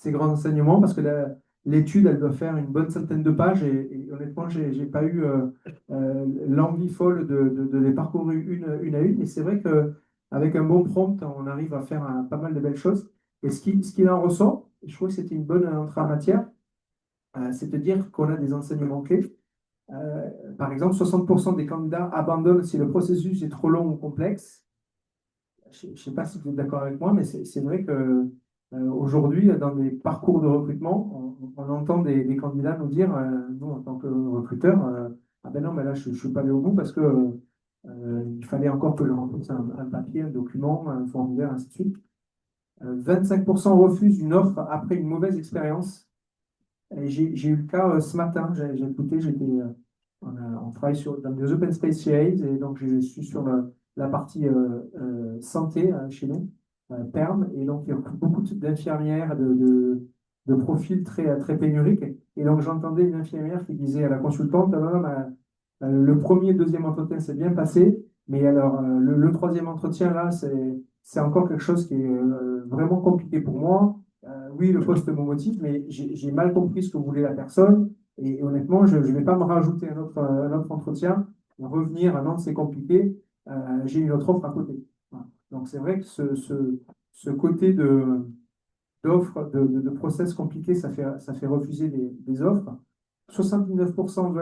ces grands enseignements parce que l'étude, elle doit faire une bonne centaine de pages et honnêtement, j'ai pas eu l'envie folle de les parcourir une à une. Mais c'est vrai qu'avec un bon prompt, on arrive à faire pas mal de belles choses. Et ce qu'il en ressort, je trouve que c'était une bonne entrée en matière, c'est de dire qu'on a des enseignements clés. Euh, Par exemple, 60% des candidats abandonnent si le processus est trop long ou complexe. Je ne sais pas si vous êtes d'accord avec moi, mais c'est vrai que aujourd'hui, dans des parcours de recrutement, on entend des candidats nous dire, nous, en tant que recruteurs, ah ben non, mais là, je ne suis pas allé au bout parce que il fallait encore que je remplisse un papier, un document, un formulaire, ainsi de suite. 25% refusent une offre après une mauvaise expérience. Et j'ai eu le cas ce matin, j'ai écouté, on travaille dans des open space chez Hayes, et donc je suis sur la partie santé chez nous, PERM, et donc il y a beaucoup d'infirmières, de profils très pénuriques. Et donc j'entendais une infirmière qui disait à la consultante, ah non, non, le premier et deuxième entretien s'est bien passé, mais alors le troisième entretien, là, c'est encore quelque chose qui est vraiment compliqué pour moi. Oui, le poste me motive, mais j'ai mal compris ce que voulait la personne. Et honnêtement, je ne vais pas me rajouter un autre entretien, revenir, ah non, c'est compliqué, j'ai une autre offre à côté. Voilà. Donc c'est vrai que ce côté d'offres, de process compliqués, ça fait refuser des offres. 79%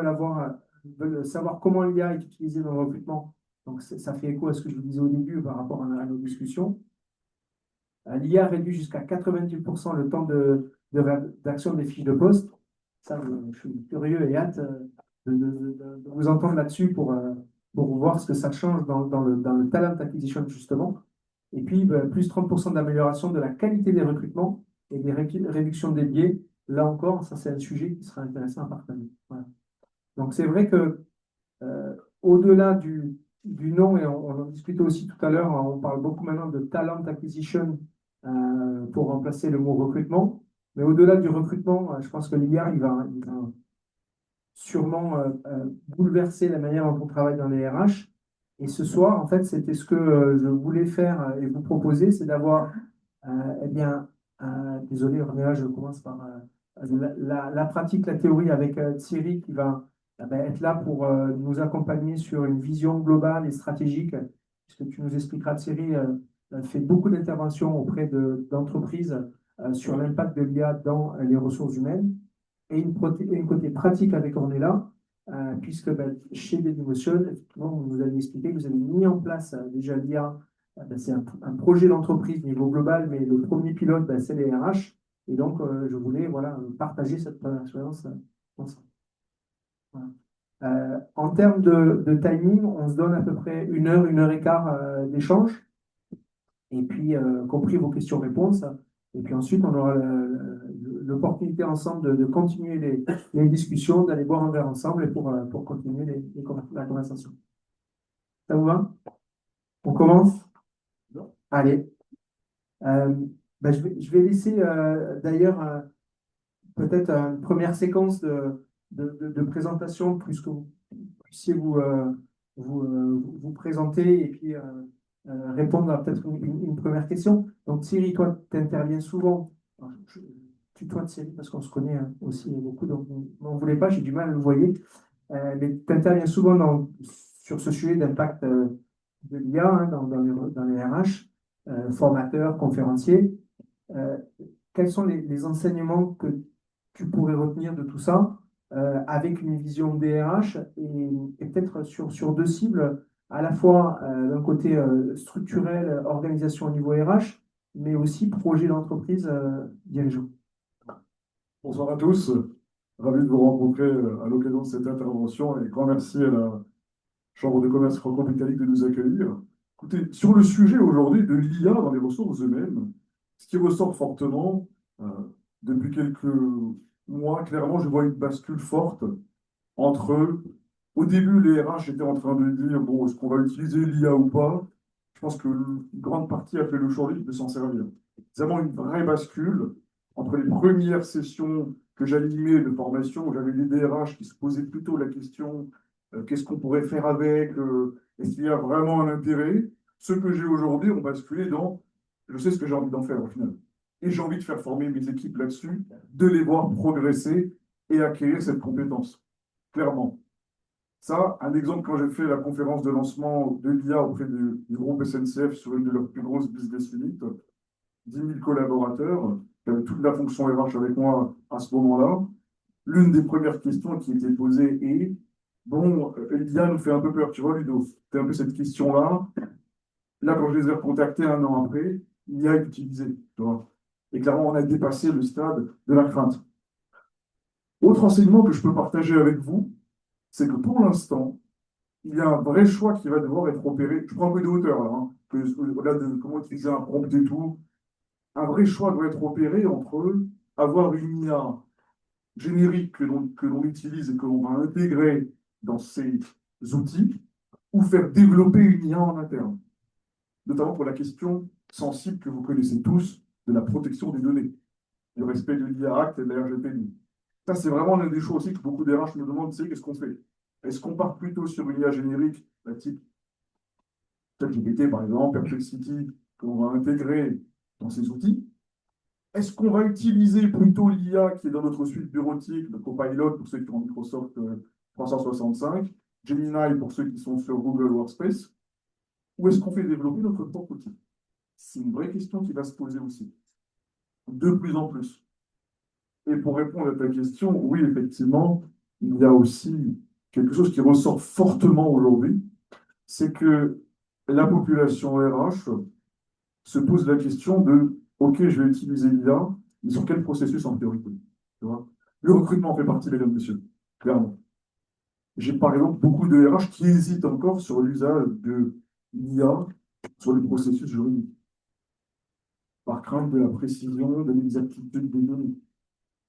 veulent savoir comment l'IA est utilisée dans le recrutement. Donc ça fait écho à ce que je vous disais au début par rapport à nos discussions. L'IA réduit jusqu'à 90% le temps de rédaction des fiches de poste. Ça, je suis curieux et hâte de vous entendre là-dessus pour voir ce que ça change dans le talent acquisition, justement. Et puis, plus 30% d'amélioration de la qualité des recrutements et des réductions des biais. Là encore, ça, c'est un sujet qui sera intéressant à partager. Voilà. Donc, c'est vrai que au-delà du nom, et on en discutait aussi tout à l'heure, on parle beaucoup maintenant de talent acquisition pour remplacer le mot recrutement. Mais au-delà du recrutement, je pense que l'IA, il va sûrement bouleverser la manière dont on travaille dans les RH. Et ce soir, en fait, c'était ce que je voulais faire et vous proposer, c'est d'avoir, eh bien, désolé, Ornella, je commence par la pratique, la théorie avec Thierry qui va ben, être là pour nous accompagner sur une vision globale et stratégique, puisque tu nous expliqueras, Thierry fait beaucoup d'interventions auprès d'entreprises sur l'impact de l'IA dans les ressources humaines et une côté pratique avec Ornella, puisque ben, chez Dailymotion, effectivement, vous nous avez expliqué que vous avez mis en place déjà l'IA. Ben, c'est un projet d'entreprise niveau global, mais le premier pilote, ben, c'est les RH. Et donc, je voulais voilà, partager cette première expérience ensemble. Voilà. En termes de timing, on se donne à peu près une heure et quart d'échange, et puis compris vos questions-réponses. Et puis ensuite, on aura l'opportunité ensemble de continuer les discussions, d'aller boire un verre ensemble et pour continuer la conversation. Ça vous va? On commence? Allez. Euh, ben, je vais laisser d'ailleurs peut-être une première séquence de présentation, plus que vous puissiez vous présenter et puis répondre à peut-être une première question. Donc Thierry, toi, tu interviens souvent. Alors, tutoie Thierry parce qu'on se connaît aussi beaucoup, donc on ne voulait pas, j'ai du mal à le voyer. Mais tu interviens souvent sur ce sujet d'impact de l'IA dans les RH, formateur, conférencier. Euh, Quels sont les enseignements que tu pourrais retenir de tout ça avec une vision DRH et peut-être sur deux cibles, à la fois d'un côté structurel, organisation au niveau RH, mais aussi projet d'entreprise dirigeant. Bonsoir à tous, ravi de vous rencontrer à l'occasion de cette intervention et grand merci à la Chambre de commerce franco-britannique de nous accueillir. Écoutez, sur le sujet aujourd'hui de l'IA dans les ressources humaines, ce qui ressort fortement euh, depuis quelques mois, clairement, je vois une bascule forte entre, au début, les RH étaient en train de dire, bon, est-ce qu'on va utiliser l'IA ou pas? Je pense que une grande partie a fait le choix de s'en servir. C'est vraiment une vraie bascule entre les premières sessions que j'animais de formation, où j'avais des DRH qui se posaient plutôt la question, qu'est-ce qu'on pourrait faire avec, est-ce qu'il y a vraiment un intérêt? Ceux que j'ai aujourd'hui ont basculé dans, je sais ce que j'ai envie d'en faire au final. Et j'ai envie de faire former mes équipes là-dessus, de les voir progresser et acquérir cette compétence, clairement. Ça, un exemple, quand j'ai fait la conférence de lancement de l'IA auprès du groupe SNCF sur une de leurs plus grosses business units, 10 000 collaborateurs, qui avaient toute la fonction RH avec moi à ce moment-là, l'une des premières questions qui était posée est, bon, l'IA nous fait un peu peur, tu vois, Ludo, c'est un peu cette question-là. Là, quand je les ai recontactés un an après, l'IA est utilisée, tu vois. Et clairement, on a dépassé le stade de la crainte. Autre enseignement que je peux partager avec vous, c'est que pour l'instant, il y a un vrai choix qui va devoir être opéré. Je prends un peu de hauteur là, hein, au-delà de comment utiliser un prompt et tout. Un vrai choix doit être opéré entre avoir une IA générique que l'on utilise et que l'on va intégrer dans ces outils ou faire développer une IA en interne, notamment pour la question sensible que vous connaissez tous de la protection des données, du respect de l'IA Act et de la RGPD. Ça, c'est vraiment l'un des choix aussi que beaucoup d'RH me demandent, c'est qu'est-ce qu'on fait? Est-ce qu'on part plutôt sur une IA générique, la type ChatGPT par exemple, Perplexity, que l'on va intégrer dans ces outils? Est-ce qu'on va utiliser plutôt l'IA qui est dans notre suite bureautique, le Copilot pour ceux qui ont Microsoft 365, Gemini pour ceux qui sont sur Google Workspace, ou est-ce qu'on fait développer notre propre outil? C'est une vraie question qui va se poser aussi, de plus en plus. Et pour répondre à ta question, oui, effectivement, il y a aussi quelque chose qui ressort fortement aujourd'hui, c'est que la population RH se pose la question de, OK, je vais utiliser l'IA, mais sur quel processus en priorité? Tu vois. Le recrutement fait partie, mesdames et messieurs, clairement. J'ai par exemple beaucoup de RH qui hésitent encore sur l'usage de l'IA sur le processus juridique, par crainte de la précision, de l'exactitude des données.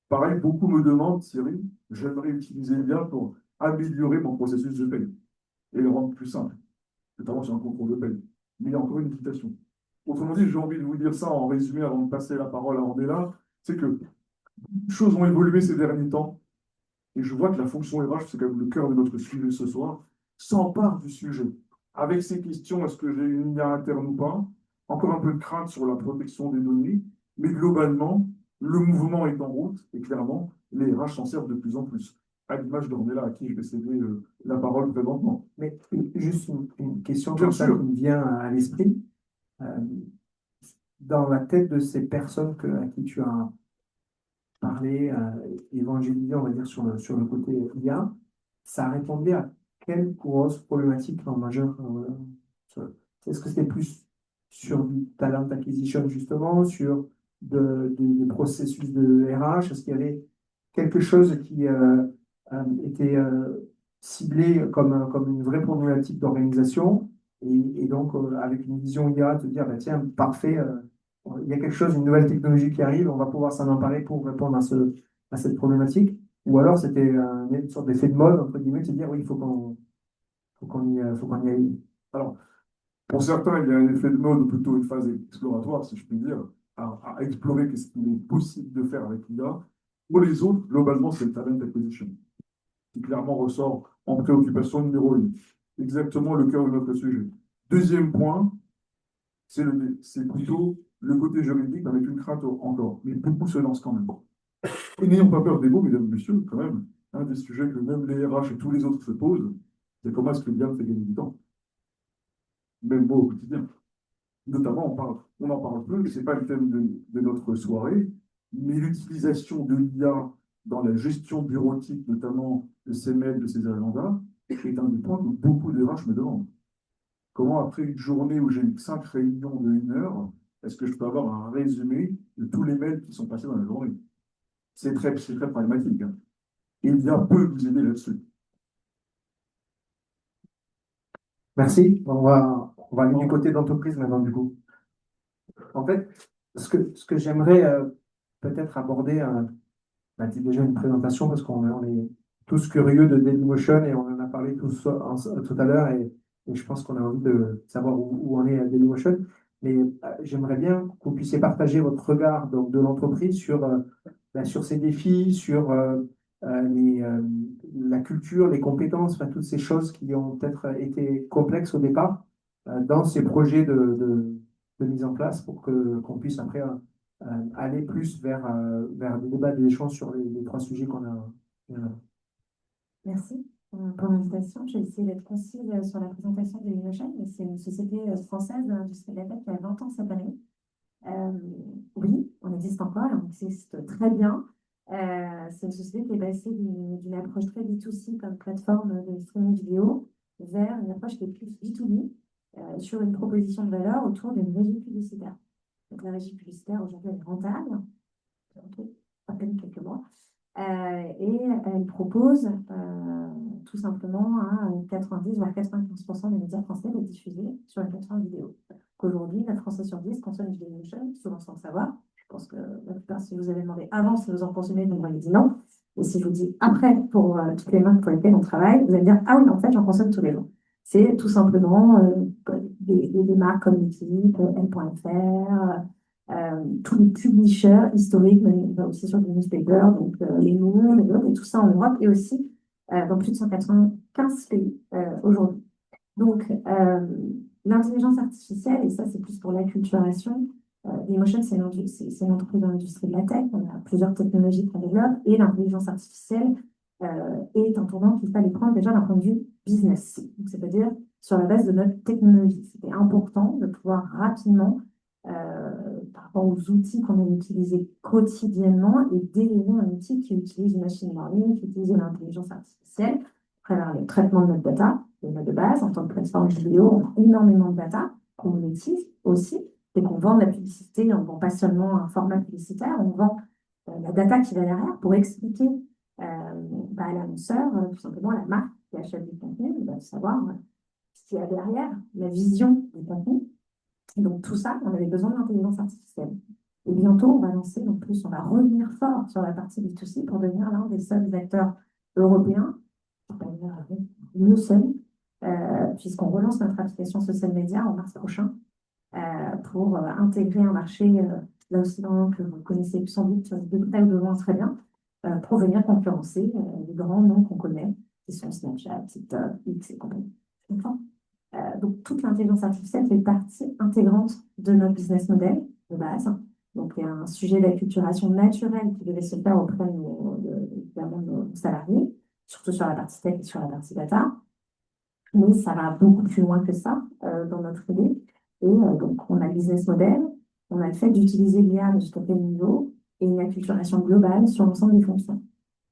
Pareil, beaucoup me demandent, Thierry, j'aimerais utiliser l'IA pour améliorer mon processus de paie et le rendre plus simple, notamment sur un concours de paie. Mais il y a encore une hésitation. Autrement dit, j'ai envie de vous dire ça en résumé avant de passer la parole à Ornella, c'est que les choses ont évolué ces derniers temps et je vois que la fonction RH, c'est quand même le cœur de notre sujet ce soir, s'empare du sujet. Avec ces questions, est-ce que j'ai une IA interne ou pas? Encore un peu de crainte sur la protection des données, mais globalement, le mouvement est en route et clairement, les RH s'en servent de plus en plus. À l'image d'Ornella, à qui je vais céder la parole présentement. Mais juste une question Bien comme ça qui sûr, me vient à l'esprit. Euh, Dans la tête de ces personnes à qui tu as parlé, évangélisé, on va dire, sur le côté IA, ça répondait à quelle grosse problématique en majeur est-ce que c'était plus sur du talent acquisition, justement, sur des processus de RH? Est-ce qu'il y avait quelque chose qui était ciblé comme une vraie problématique d'organisation et donc avec une vision IA, te dire, bah, tiens, parfait, il y a quelque chose, une nouvelle technologie qui arrive, on va pouvoir s'en emparer pour répondre à cette problématique. Ou alors c'était une sorte d'effet de mode, entre guillemets, de se dire, oui, faut qu'on y aille. alors, pour certains, il y a un effet de mode ou plutôt une phase exploratoire, si je puis dire, à explorer ce qu'il est possible de faire avec l'IA. Pour les autres, globalement, c'est le talent acquisition, qui clairement ressort en préoccupation numéro une. Exactement le cœur de notre sujet. Deuxième point, c'est plutôt le côté juridique avec une crainte encore. Mais beaucoup se lancent quand même. Et n'ayons pas peur des mots, mesdames et messieurs, quand même. Un des sujets que même les RH et tous les autres se posent, c'est comment est-ce que l'IA fait gagner du temps, même moi au quotidien. Notamment, on en parle peu, ce n'est pas le thème de notre soirée, mais l'utilisation de l'IA dans la gestion bureautique, notamment de ces mails, de ces agendas, est un des points que beaucoup de RH me demandent. Comment, après une journée où j'ai eu 5 réunions de 1 heure, est-ce que je peux avoir un résumé de tous les mails qui sont passés dans la journée? C'est très pragmatique, hein. Et l'IA peut vous aider là-dessus. Merci. On va aller du côté d'entreprise maintenant, du coup. En fait, ce que j'aimerais peut-être aborder, c'est déjà une présentation parce qu'on est tous curieux de Dailymotion et on en a parlé tous tout à l'heure et je pense qu'on a envie de savoir où on est à Dailymotion. Mais j'aimerais bien que vous puissiez partager votre regard donc, de l'entreprise sur ces défis, sur la culture, les compétences, enfin, toutes ces choses qui ont peut-être été complexes au départ dans ces projets de mise en place pour qu'on puisse après aller plus vers des débats, des échanges sur les trois sujets qu'on a. Merci pour l'invitation. J'ai essayé d'être concise sur la présentation de Dailymotion, mais c'est une société française de l'industrie de la tech qui a 20 ans cette année. Oui, on existe encore, on existe très bien. C'est une société qui est passée d'une approche très B2C comme plateforme de streaming vidéo vers une approche qui est plus B2B sur une proposition de valeur autour d'une régie publicitaire. Donc la régie publicitaire aujourd'hui elle est rentable, bientôt, à peine quelques mois. Et elle propose tout simplement à 90 voire 95% des médias français de diffuser sur une plateforme vidéo. Qu'aujourd'hui, 9 Français sur 10 consomment du Dailymotion, souvent sans le savoir. Je pense que la plupart, si vous avez demandé avant si vous en consommez, vous m'auriez dit non. Et si je vous dis après, pour toutes les marques pour lesquelles on travaille, vous allez me dire ah oui, en fait, j'en consomme tous les jours. C'est tout simplement des marques comme l'équipe, L.fr, tous les publishers historiques, mais on va aussi sur les newspapers, donc les Mondes et d'autres, et tout ça en Europe, et aussi dans plus de 195 pays aujourd'hui. Donc, l'intelligence artificielle, et ça c'est plus pour l'acculturation, Dailymotion c'est une entreprise dans l'industrie de la tech, on a plusieurs technologies qu'on développe, et l'intelligence artificielle est un tournant qu'il fallait prendre déjà d'un point de vue business, c'est-à-dire sur la base de notre technologie. C'était important de pouvoir rapidement par rapport aux outils qu'on a utilisés quotidiennement et délivrer un outil qui utilise du machine learning, qui utilise de l'intelligence artificielle à travers le traitement de notre data, de base, en tant que plateforme vidéo, on a énormément de data qu'on monétise aussi, et qu'on vend de la publicité, on ne vend pas seulement un format publicitaire, on vend la data qui va derrière pour expliquer à l'annonceur, tout simplement à la marque qui achète du contenu, il va savoir ce qu'il y a derrière, la vision du contenu. Et donc tout ça, on avait besoin d'intelligence artificielle. Et bientôt, on va lancer, en plus, on va revenir fort sur la partie B2C pour devenir l'un des seuls acteurs européens, le seul, puisqu'on relance notre application social media en mars prochain pour intégrer un marché, là aussi, que vous connaissez sans doute de près ou de loin très bien, pour venir concurrencer les grands noms qu'on connaît, qui sont Snapchat, TikTok, X et compagnie. Donc, toute l'intelligence artificielle fait partie intégrante de notre business model de base. Donc, il y a un sujet d'acculturation naturelle qui devait se faire auprès évidemment, de nos salariés, surtout sur la partie tech et sur la partie data. Mais ça va beaucoup plus loin que ça dans notre idée. Et donc, on a le business model, on a le fait d'utiliser l'IA jusqu'à quel niveau et une acculturation globale sur l'ensemble des fonctions.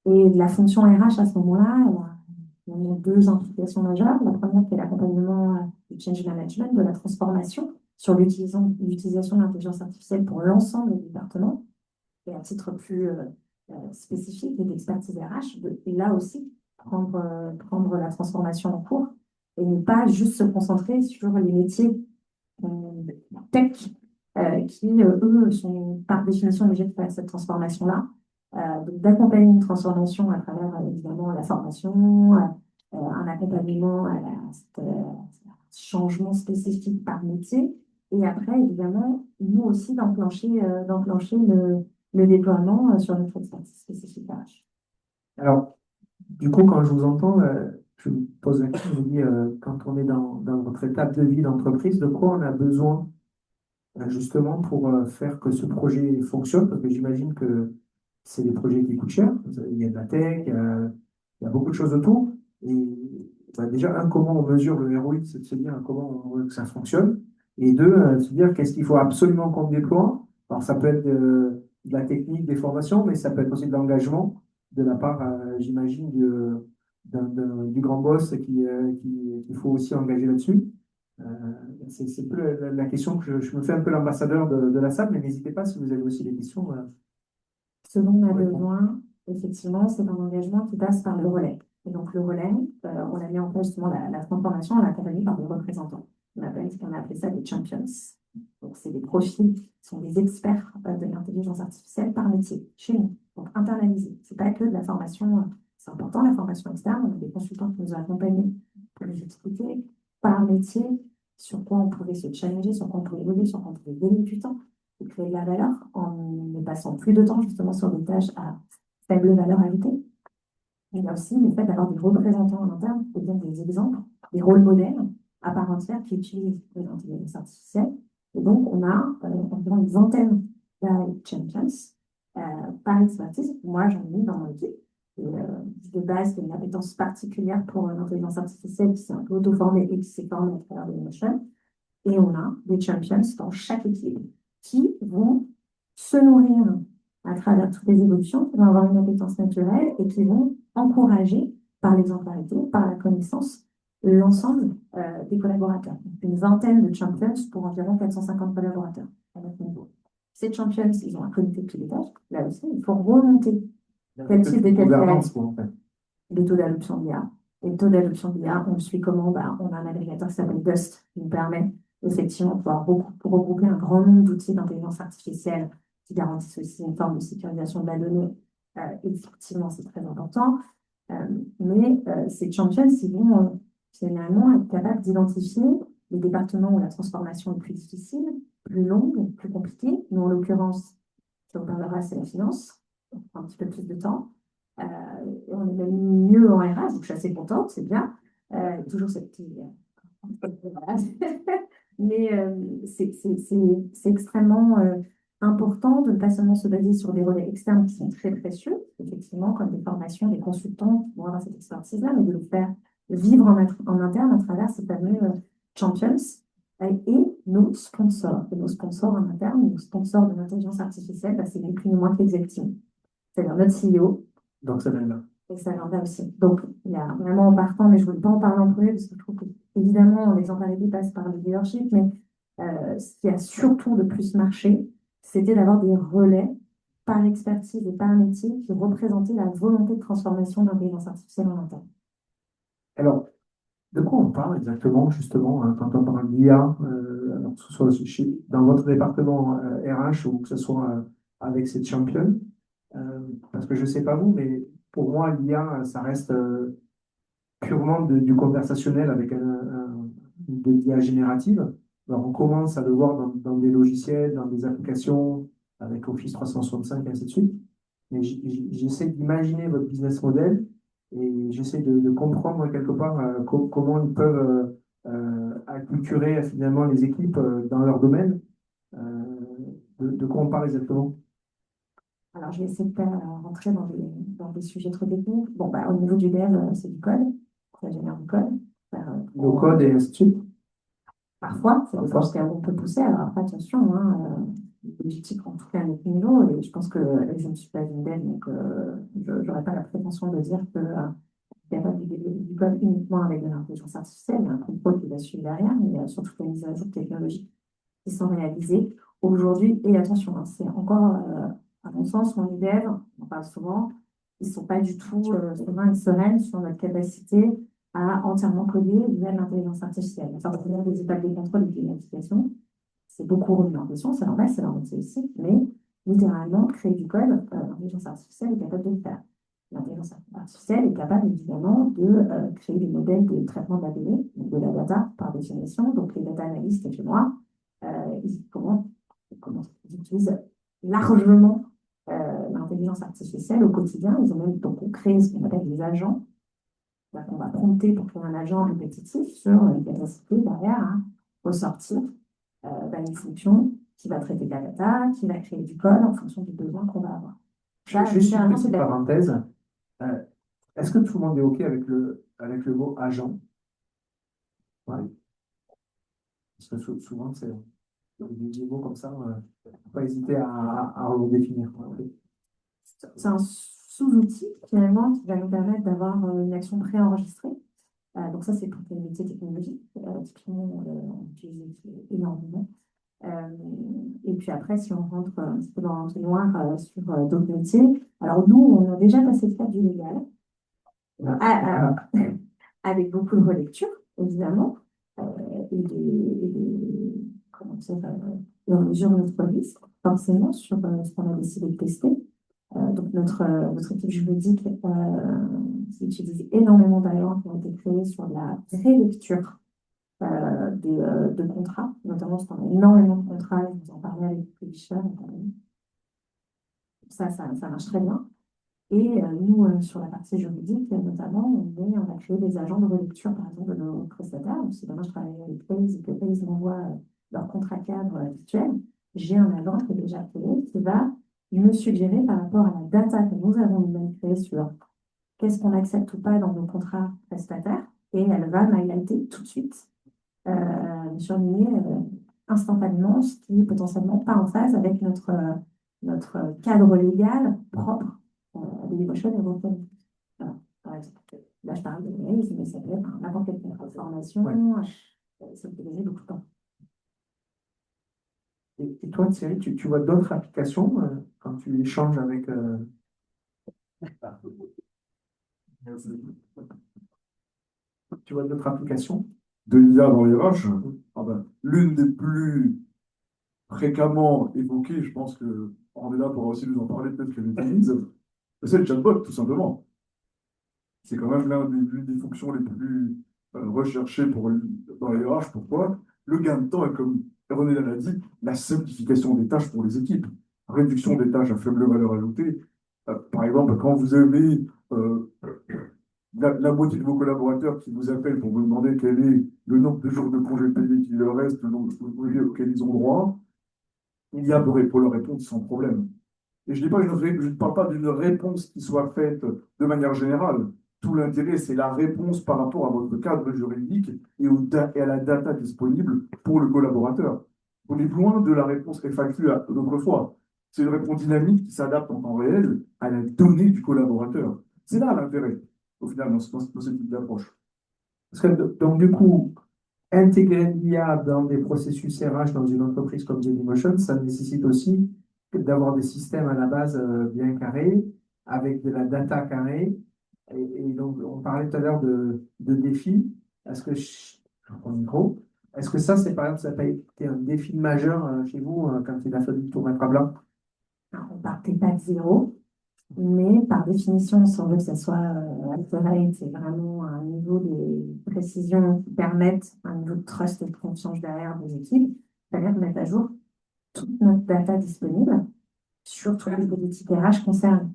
Et la fonction RH à ce moment-là, il y a deux implications majeures. La première, qui est l'accompagnement du change management, de la transformation sur l'utilisation de l'intelligence artificielle pour l'ensemble des départements. Et à titre plus spécifique et d'expertise RH, et là aussi, prendre la transformation en cours et ne pas juste se concentrer sur les métiers tech qui, eux, sont par définition obligés de faire cette transformation-là. Donc d'accompagner une transformation à travers évidemment la formation, un accompagnement à changement spécifique par métier, et après évidemment nous aussi d'enclencher le déploiement sur notre expertise spécifique RH. Alors, du coup, quand je vous entends, je me pose la question, je me dis, quand on est dans votre étape de vie d'entreprise, de quoi on a besoin justement pour faire que ce projet fonctionne? Parce que j'imagine que c'est des projets qui coûtent cher. Il y a de la tech, il y a beaucoup de choses autour. Et déjà, comment on mesure le ROI, c'est de se dire comment on veut que ça fonctionne. Et deux, se dire qu'est-ce qu'il faut absolument qu'on déploie. Alors, ça peut être de la technique, des formations, mais ça peut être aussi de l'engagement de la part, j'imagine, du grand boss qu'il faut aussi engager là-dessus. C'est un peu la question que je me fais un peu l'ambassadeur de la salle, mais n'hésitez pas si vous avez aussi des questions. Ce dont on a besoin, effectivement, c'est un engagement qui passe par le relais. Et donc, le relais, on a mis en place justement la transformation, on l'a accompagné par des représentants. On a appelé ça des champions. Donc, c'est des profils qui sont des experts de l'intelligence artificielle par métier, chez nous. Donc, internalisé. Ce n'est pas que de la formation, c'est important, la formation externe. On a des consultants qui nous ont accompagnés pour nous expliquer par métier sur quoi on pouvait se challenger, sur quoi on pouvait évoluer, sur quoi on pouvait gagner du temps et créer de la valeur en ne passant plus de temps justement sur des tâches à faible valeur ajoutée. Il y a aussi le fait d'avoir des représentants en interne, et bien des exemples, des rôles modèles à part entière qui utilisent l'intelligence artificielle. Et donc, on a environ une vingtaine by champions, par expertise. Moi, j'en ai mis dans mon équipe. Et, de base, il y a une appétence particulière pour l'intelligence artificielle qui s'est un peu auto-formée et qui s'est formée à travers Dailymotion. Et on a des champions dans chaque équipe qui vont se nourrir à travers toutes les évolutions, qui vont avoir une appétence naturelle et qui vont encourager par l'exemplarité, par la connaissance, l'ensemble des collaborateurs. Donc, une vingtaine de champions pour environ 450 collaborateurs à notre niveau. Ces champions, ils ont un comité de pilotage. Là aussi, il faut remonter quel type de KPI, En fait. le taux d'adoption d'IA. Et le taux d'adoption d'IA, on le suit comment? Bah, on a un agrégateur qui s'appelle Dust, qui nous permet effectivement de pouvoir regrouper un grand nombre d'outils d'intelligence artificielle qui garantissent aussi une forme de sécurisation de la donnée. Effectivement, c'est très important. Mais ces champions, ils vont généralement être capables d'identifier les départements où la transformation est plus difficile, plus longue, plus compliquée. Nous, en l'occurrence, qui on parlera, c'est la finance. On prend un petit peu plus de temps. On est même mieux en RH, donc je suis assez contente, c'est bien. Toujours cette petite... voilà. Mais c'est extrêmement important de ne pas seulement se baser sur des relais externes qui sont très précieux, effectivement, comme des formations, des consultants qui vont avoir cette expertise-là, mais de le faire vivre en interne à travers ces fameux champions et nos sponsors. Et nos sponsors en interne, nos sponsors de l'intelligence artificielle, bah, c'est ni plus ni moins que l'executive. C'est-à-dire notre CEO. Donc ça vient là. Et ça vient de là aussi. Donc, il y a vraiment en partant, mais je ne voulais pas en parler en premier, parce que je trouve que, évidemment, l'exemplarité passe par le leadership, mais ce qui a surtout le plus marché, c'était d'avoir des relais par expertise et par métier qui représentaient la volonté de transformation de l'intelligence artificielle en interne. Alors, de quoi on parle exactement, justement, hein, quand on parle d'IA, alors que ce soit dans votre département RH ou que ce soit avec cette championne? Parce que je ne sais pas vous, mais pour moi, l'IA, ça reste purement du conversationnel avec de l'IA générative. Alors, on commence à le voir dans des logiciels, dans des applications, avec Office 365 et ainsi de suite. Mais j'essaie d'imaginer votre business model et j'essaie de comprendre quelque part comment ils peuvent acculturer finalement les équipes dans leur domaine. Euh, de quoi on parle exactement? Alors, je vais essayer de ne pas rentrer dans des sujets trop techniques. Bon, bah, au niveau du dev, c'est du code. Ça génère du code. Le code et ainsi de suite. Parfois, ça dépend jusqu'à où on peut pousser. Alors après, attention, hein, l'objectif, en tout cas à notre niveau, et je pense que je ne suis pas une dev, donc je n'aurais pas la prétention de dire que il n'y a pas du code uniquement avec de l'intelligence artificielle, il y a un contrôle qui va suivre derrière, mais il y a surtout des mises à jour technologiques qui sont réalisées aujourd'hui. Et attention, hein, c'est encore, à mon sens, mon dev, on parle souvent, ils ne sont pas du tout sereins et sereines sur notre capacité à entièrement coder via l'intelligence artificielle. Ça représente des étapes de contrôle et de vérification. C'est beaucoup remis en question, c'est normal, c'est leur métier aussi, mais littéralement, créer du code, l'intelligence artificielle est capable de le faire. L'intelligence artificielle est capable évidemment de créer des modèles de traitement de la donnée, de la data par définition. Donc les data analystes chez moi, ils utilisent largement l'intelligence artificielle au quotidien. Ils ont même donc créé ce qu'on appelle des agents. On va prompter pour créer un agent répétitif sur une capacité derrière à ressortir une fonction qui va traiter de la data, qui va créer du code en fonction du besoin qu'on va avoir. Juste une petite parenthèse. Est-ce que tout le monde est OK avec le mot agent? Ouais. Parce que souvent, c'est des mots comme ça, il ne faut pas hésiter à redéfinir. C'est un sous-outil finalement qui va nous permettre d'avoir une action préenregistrée. Donc ça, c'est pour les métiers technologiques. Typiquement, on utilise énormément. Et puis après, si on rentre un petit peu dans l'entonnoir sur d'autres métiers, alors nous, on a déjà passé le cap du légal, avec beaucoup de relecture, évidemment, comment dire, et on mesure notre risque, forcément, sur ce qu'on a décidé de tester. Donc notre équipe juridique utilise énormément d'ailleurs qui ont été créés sur la prélecture de contrats, notamment parce qu'on a énormément de contrats, je vous en parlais avec les publishers, ça marche très bien. Et nous, sur la partie juridique, notamment, on a créé des agents de relecture, par exemple, de nos prestataires. Donc, si demain je travaille avec Pace et que Pace m'envoie leur contrat cadre habituel, j'ai un agent qui est déjà créé, qui va me suggérer par rapport à la data que nous avons nous-mêmes créée sur qu'est-ce qu'on accepte ou pas dans nos contrats prestataires, et elle va m'highlighter tout de suite, surligner instantanément ce qui est potentiellement pas en phase avec notre cadre légal propre à Dailymotion et Rocketbook. Voilà, par exemple. Là, je parle de mail, mais ça peut être n'importe quelle information, ça peut poser beaucoup de temps. Et toi, Thierry, tu vois d'autres applications quand tu échanges avec. Tu vois d'autres applications? De l'IA dans les RH, ah ben, l'une des plus fréquemment évoquées, je pense que on est là pour aussi nous en parler, peut-être qu'elle utilise, c'est le chatbot, tout simplement. C'est quand même l'une des fonctions les plus recherchées dans les RH. Pourquoi? Le gain de temps est, comme René l'a dit, la simplification des tâches pour les équipes. Réduction des tâches à faible valeur ajoutée. Par exemple, quand vous avez la moitié de vos collaborateurs qui vous appellent pour vous demander quel est le nombre de jours de congés payés qu'il leur reste, le nombre de congés auxquels ils ont droit, il y a pour leur répondre sans problème. Et je ne parle pas d'une réponse qui soit faite de manière générale. Tout l'intérêt, c'est la réponse par rapport à votre cadre juridique et à la data disponible pour le collaborateur. On est loin de la réponse FAQ d'autrefois. C'est une réponse dynamique qui s'adapte en temps réel à la donnée du collaborateur. C'est là l'intérêt, au final, dans ce type d'approche. Parce que, donc, du coup, intégrer l'IA dans des processus RH dans une entreprise comme Dailymotion, ça nécessite aussi d'avoir des systèmes à la base bien carrés, avec de la data carrée. Et donc, on parlait tout à l'heure de défis. Est-ce que, je prends le micro, est-ce que ça, c'est par exemple, ça a été un défi majeur chez vous quand il a fallu tout mettre à plat? Alors, on ne partait pas de zéro, mais par définition, si on veut que ça soit accurate, c'est vraiment un niveau de précision qui permette un niveau de trust et de confiance derrière vos équipes, c'est-à-dire de mettre à jour toute notre data disponible sur tous les politiques RH concernées.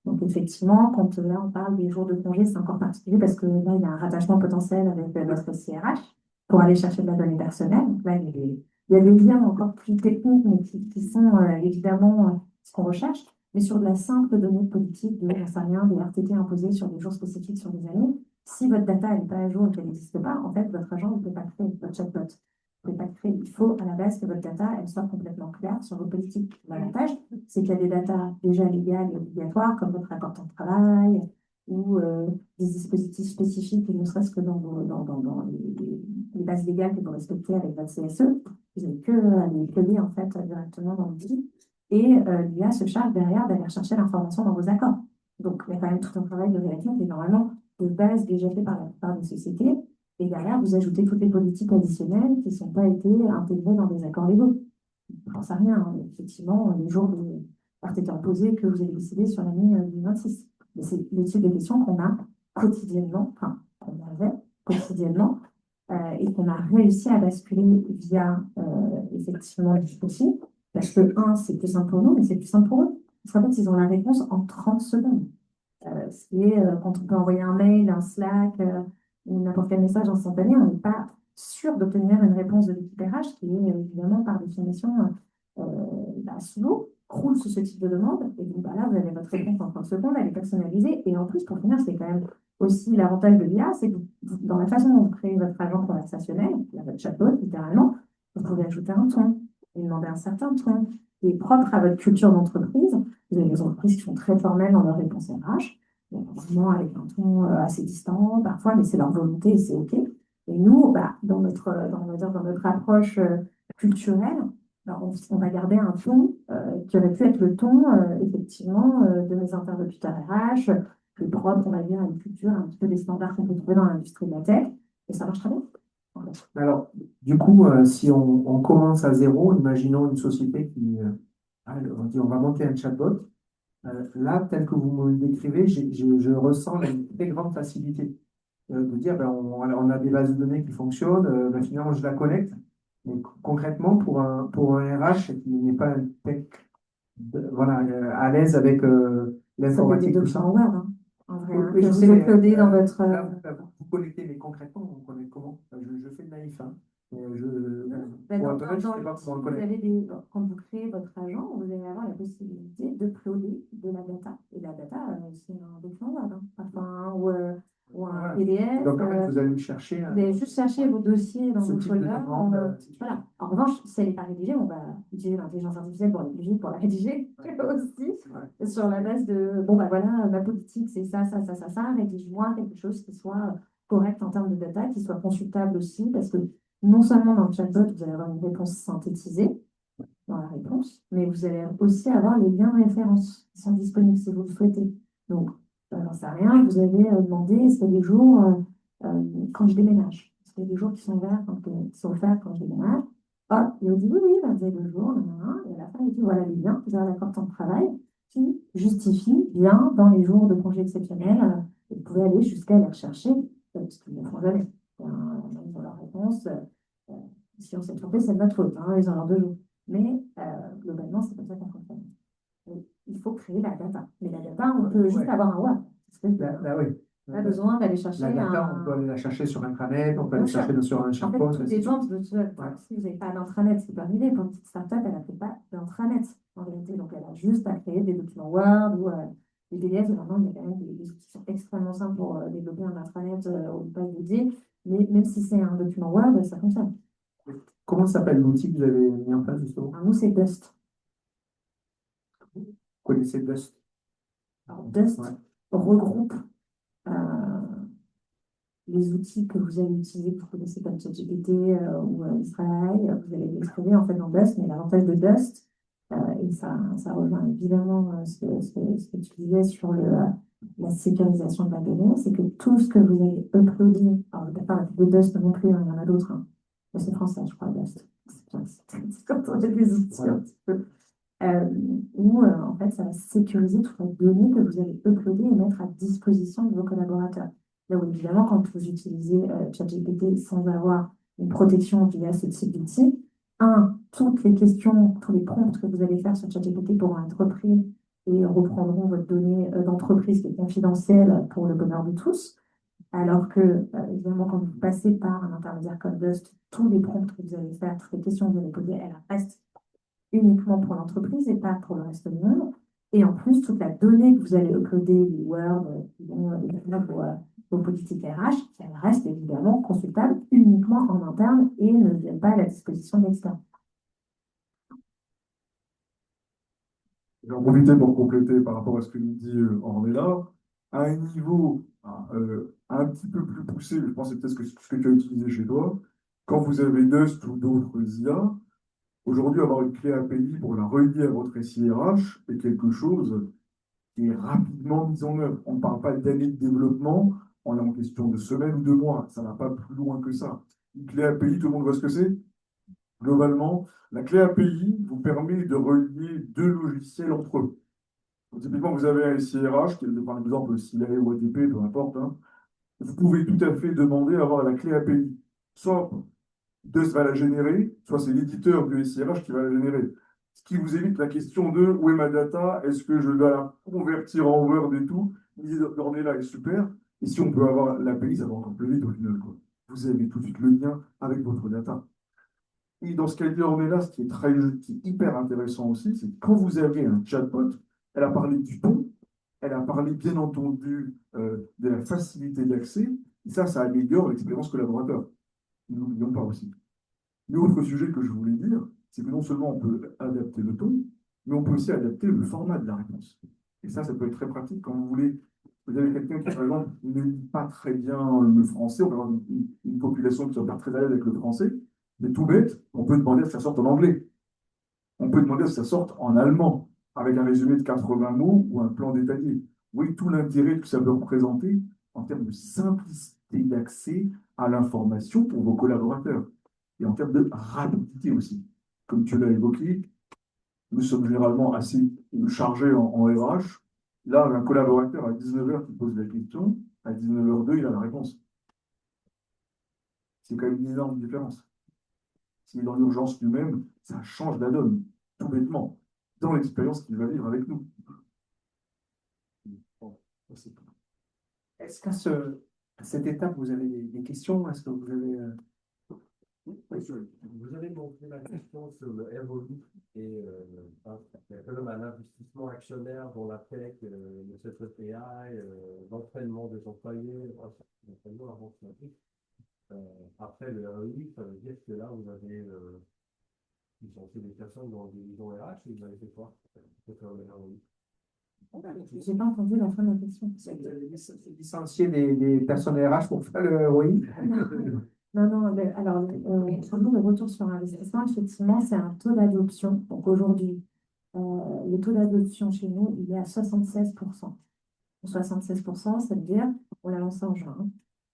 Donc, effectivement, quand là, on parle des jours de congé, c'est encore particulier parce que là, il y a un rattachement potentiel avec notre CRH pour aller chercher de la donnée personnelle. Donc là, il y a des liens encore plus techniques, mais qui sont évidemment ce qu'on recherche. Mais sur de la simple donnée politique, de, j'en sais rien, des RTT imposés sur des jours spécifiques sur des années, si votre data n'est pas à jour et qu'elle n'existe pas, en fait, votre agent ne peut pas créer votre chatbot. Vous ne pouvez pas créer. Il faut à la base que votre data elle soit complètement claire sur vos politiques. L'avantage, c'est qu'il y a des datas déjà légales et obligatoires, comme votre accord de travail ou des dispositifs spécifiques, ne serait-ce que dans les bases légales que vous respectez avec votre CSE. Vous n'avez que à les coller en fait directement dans l'outil. Et l'IA se charge derrière d'aller chercher l'information dans vos accords. Donc, il y a quand même tout un travail de vérification qui est normalement de base déjà fait par la plupart des sociétés. Et derrière, vous ajoutez toutes les politiques additionnelles qui n'ont pas été intégrées dans des accords légaux. J'en sais rien, hein. Effectivement, les jours de RTT imposés que vous avez décidé sur l'année 2026. Mais c'est le type de questions qu'on a quotidiennement, enfin, qu'on avait quotidiennement, et qu'on a réussi à basculer via effectivement les outils. Parce que, un, c'est plus simple pour nous, mais c'est plus simple pour eux. Parce qu'en fait, ils ont la réponse en 30 secondes. Ce qui est, quand on peut envoyer un mail, un Slack, ou n'importe quel message instantané, on n'est pas sûr d'obtenir une réponse de l'équipe RH qui est évidemment par définition sous l'eau, croule sous ce type de demande. Et donc bah, là, vous avez votre réponse en 30 secondes, elle est personnalisée. Et en plus, pour finir, c'est quand même aussi l'avantage de l'IA, c'est que dans la façon dont vous créez votre agent conversationnel, votre chatbot, littéralement, vous pouvez ajouter un ton et demander un certain ton qui est propre à votre culture d'entreprise. Vous avez des entreprises qui sont très formelles dans leur réponse RH. Vraiment avec un ton assez distant parfois, mais c'est leur volonté et c'est OK. Et nous, bah, on va dire dans notre approche culturelle, bah, on va garder un ton qui aurait pu être le ton, effectivement, de mes interlocuteurs RH, plus propre, on va dire, à une culture, un petit peu des standards qu'on peut trouver dans l'industrie de la tech. Et ça marche très bien. Alors, du coup, si on commence à zéro, imaginons une société qui, on dit, on va monter un chatbot. Là, tel que vous me le décrivez, je ressens une très grande facilité de dire, ben, on a des bases de données qui fonctionnent, ben, finalement, je la connecte. Mais concrètement, pour un RH qui n'est pas un tech, voilà, à l'aise avec l'informatique, tout ça. Documents Word, hein, en vrai, Oui, que je vous sais, mais, uploadez dans votre... là, vous connectez, mais concrètement, vous connectez comment? Je fais le naïf, hein, mais Pour être honnête, je ne sais pas comment le connaître. Quand vous créez votre agent, vous allez avoir la possibilité de uploader de la data. Et la data, c'est un document Word, hein. Enfin, ou un Voilà. PDF. Donc, en fait, vous allez me chercher. Vous allez juste chercher vos dossiers dans ce vos type de folders. demande, Voilà. En revanche, si elle n'est pas rédigée, on va utiliser l'intelligence artificielle pour pour la rédiger aussi. Ouais. Sur la base de, bon, bah voilà, ma politique, c'est ça, ça, ça, ça, rédige-moi quelque chose qui soit correct en termes de data, qui soit consultable aussi, parce que non seulement dans le chatbot, vous allez avoir une réponse synthétisée dans la réponse, mais vous allez aussi avoir les liens de référence qui sont disponibles si vous le souhaitez. Donc, j'en sais rien, vous avez demandé, est-ce qu'il y a des jours quand je déménage? Est-ce qu'il y a des jours qui sont ouverts, qui sont offerts quand je déménage? Hop, il vous dit oui, oui, vous avez 2 jours, et à la fin, il dit voilà les liens, vous avez l'accord temps de travail qui justifie bien dans les jours de congé exceptionnels. Vous pouvez aller jusqu'à aller rechercher, parce qu'ils ne le font jamais. Ils ont leur réponse. Si on s'est trompé, c'est de notre faute, hein, ils ont leurs 2 jours. Mais globalement, c'est comme ça qu'on fonctionne. Donc, il faut créer la data. Mais la data, on peut juste avoir un Word. Parce que Oui. pas besoin d'aller chercher La data, on peut aller la chercher sur intranet, on peut aller chercher sur un En SharePoint. fait, des gens, si vous n'avez pas d'intranet, c'est pas arrivé. Pour une petite startup, elle n'a fait pas d'intranet, en vérité. Donc, elle a juste à créer des documents Word ou des PDF. Et maintenant, il y a quand même des outils qui sont extrêmement simples pour développer un intranet ou une page dédiée. Mais même si c'est un document Word, ça fonctionne. Comment s'appelle l'outil que vous avez mis en place, justement? Alors, nous, c'est Dust. Vous connaissez Dust? Alors, Dust regroupe les outils que vous allez utiliser, que vous connaissez comme ChatGPT ou Israël, vous allez les trouver en fait dans Dust, mais l'avantage de Dust, et ça rejoint évidemment ce que tu disais sur la sécurisation de la donnée, c'est que tout ce que vous allez uploader, alors je ne vais pas parler de Dust non plus, hein, il y en a d'autres, hein. C'est français, je crois, Dust. C'est quand on a des outils un petit peu. Où en fait, ça va sécuriser toute la donnée que vous allez uploader et mettre à disposition de vos collaborateurs. Là où évidemment, quand vous utilisez ChatGPT sans avoir une protection via ce type d'outil, toutes les questions, tous les prompts que vous allez faire sur ChatGPT pourront être repris et reprendront votre donnée d'entreprise qui est confidentielle pour le bonheur de tous. Alors que, évidemment, quand vous passez par un intermédiaire comme Dust, tous les prompts que vous allez faire, toutes les questions que vous allez poser, elles restent uniquement pour l'entreprise et pas pour le reste du monde. Et en plus, toute la donnée que vous allez uploader, les Word, vos politiques RH, elle reste évidemment consultable uniquement en interne et ne vient pas à la disposition de l'externe. Je vais en profiter pour compléter par rapport à ce que nous dit Ornella. À un niveau un petit peu plus poussé, je pense que c'est peut-être ce que tu as utilisé chez toi, quand vous avez Dust ou d'autres IA, aujourd'hui, avoir une clé API pour la relier à votre SIRH est quelque chose qui est rapidement mis en œuvre. On ne parle pas d'années de développement, on est en question de semaines ou de mois. Ça ne va pas plus loin que ça. Une clé API, tout le monde voit ce que c'est? Globalement, la clé API vous permet de relier 2 logiciels entre eux. Donc, typiquement, vous avez un SIRH, qui est par exemple SIA ou ADP, peu importe, hein. Vous pouvez tout à fait demander à avoir la clé API. Soit Dust va la générer, soit c'est l'éditeur du SIRH qui va la générer. Ce qui vous évite la question de où est ma data, est-ce que je dois la convertir en Word et tout. L'idée d'ordonner là est super. Et si on peut avoir l'API, ça va encore plus vite au final, quoi. Vous avez tout de suite le lien avec votre data. Et dans ce cas de là, ce qui est hyper intéressant aussi, c'est que quand vous avez un chatbot, elle a parlé du ton, elle a parlé bien entendu de la facilité d'accès, et ça améliore l'expérience collaborateur. Ne l'oublions pas aussi. L'autre sujet que je voulais dire, c'est que non seulement on peut adapter le ton, mais on peut aussi adapter le format de la réponse. Et ça peut être très pratique quand vous avez quelqu'un qui, par exemple, ne lit pas très bien le français, on va avoir une population qui n'est pas très à l'aise avec le français, mais tout bête, on peut demander à ce que ça sorte en anglais. On peut demander à ce que ça sorte en allemand, avec un résumé de 80 mots ou un plan détaillé. Oui, tout l'intérêt que ça peut représenter en termes de simplicité d'accès à l'information pour vos collaborateurs et en termes de rapidité aussi. Comme tu l'as évoqué, nous sommes généralement assez chargés en RH. Là, un collaborateur à 19h qui pose la question, à 19h02, il a la réponse. C'est quand même une énorme différence. S'il est dans l'urgence lui-même, ça change la donne, tout bêtement, dans l'expérience qu'il va vivre avec nous. Est-ce qu'à cette étape, vous avez des questions? Est-ce que vous avez... Oui, vous avez montré la question sur le ROI et il y a quand même un investissement actionnaire dans la tech, le setup AI, l'entraînement des employés, l'entraînement avant que ça arrive. Après le ROI, ça veut dire que là, vous avez licencié des personnes dans des divisions RH et vous avez fait quoi pour faire le ROI? J'ai pas entendu la fin de la question. Vous avez licencié des personnes RH pour faire le ROI. Non, non, alors, pour nous, le retour sur investissement, effectivement, c'est un taux d'adoption. Donc aujourd'hui, le taux d'adoption chez nous, il est à 76%. 76%, ça veut dire, on l'a lancé en juin, hein.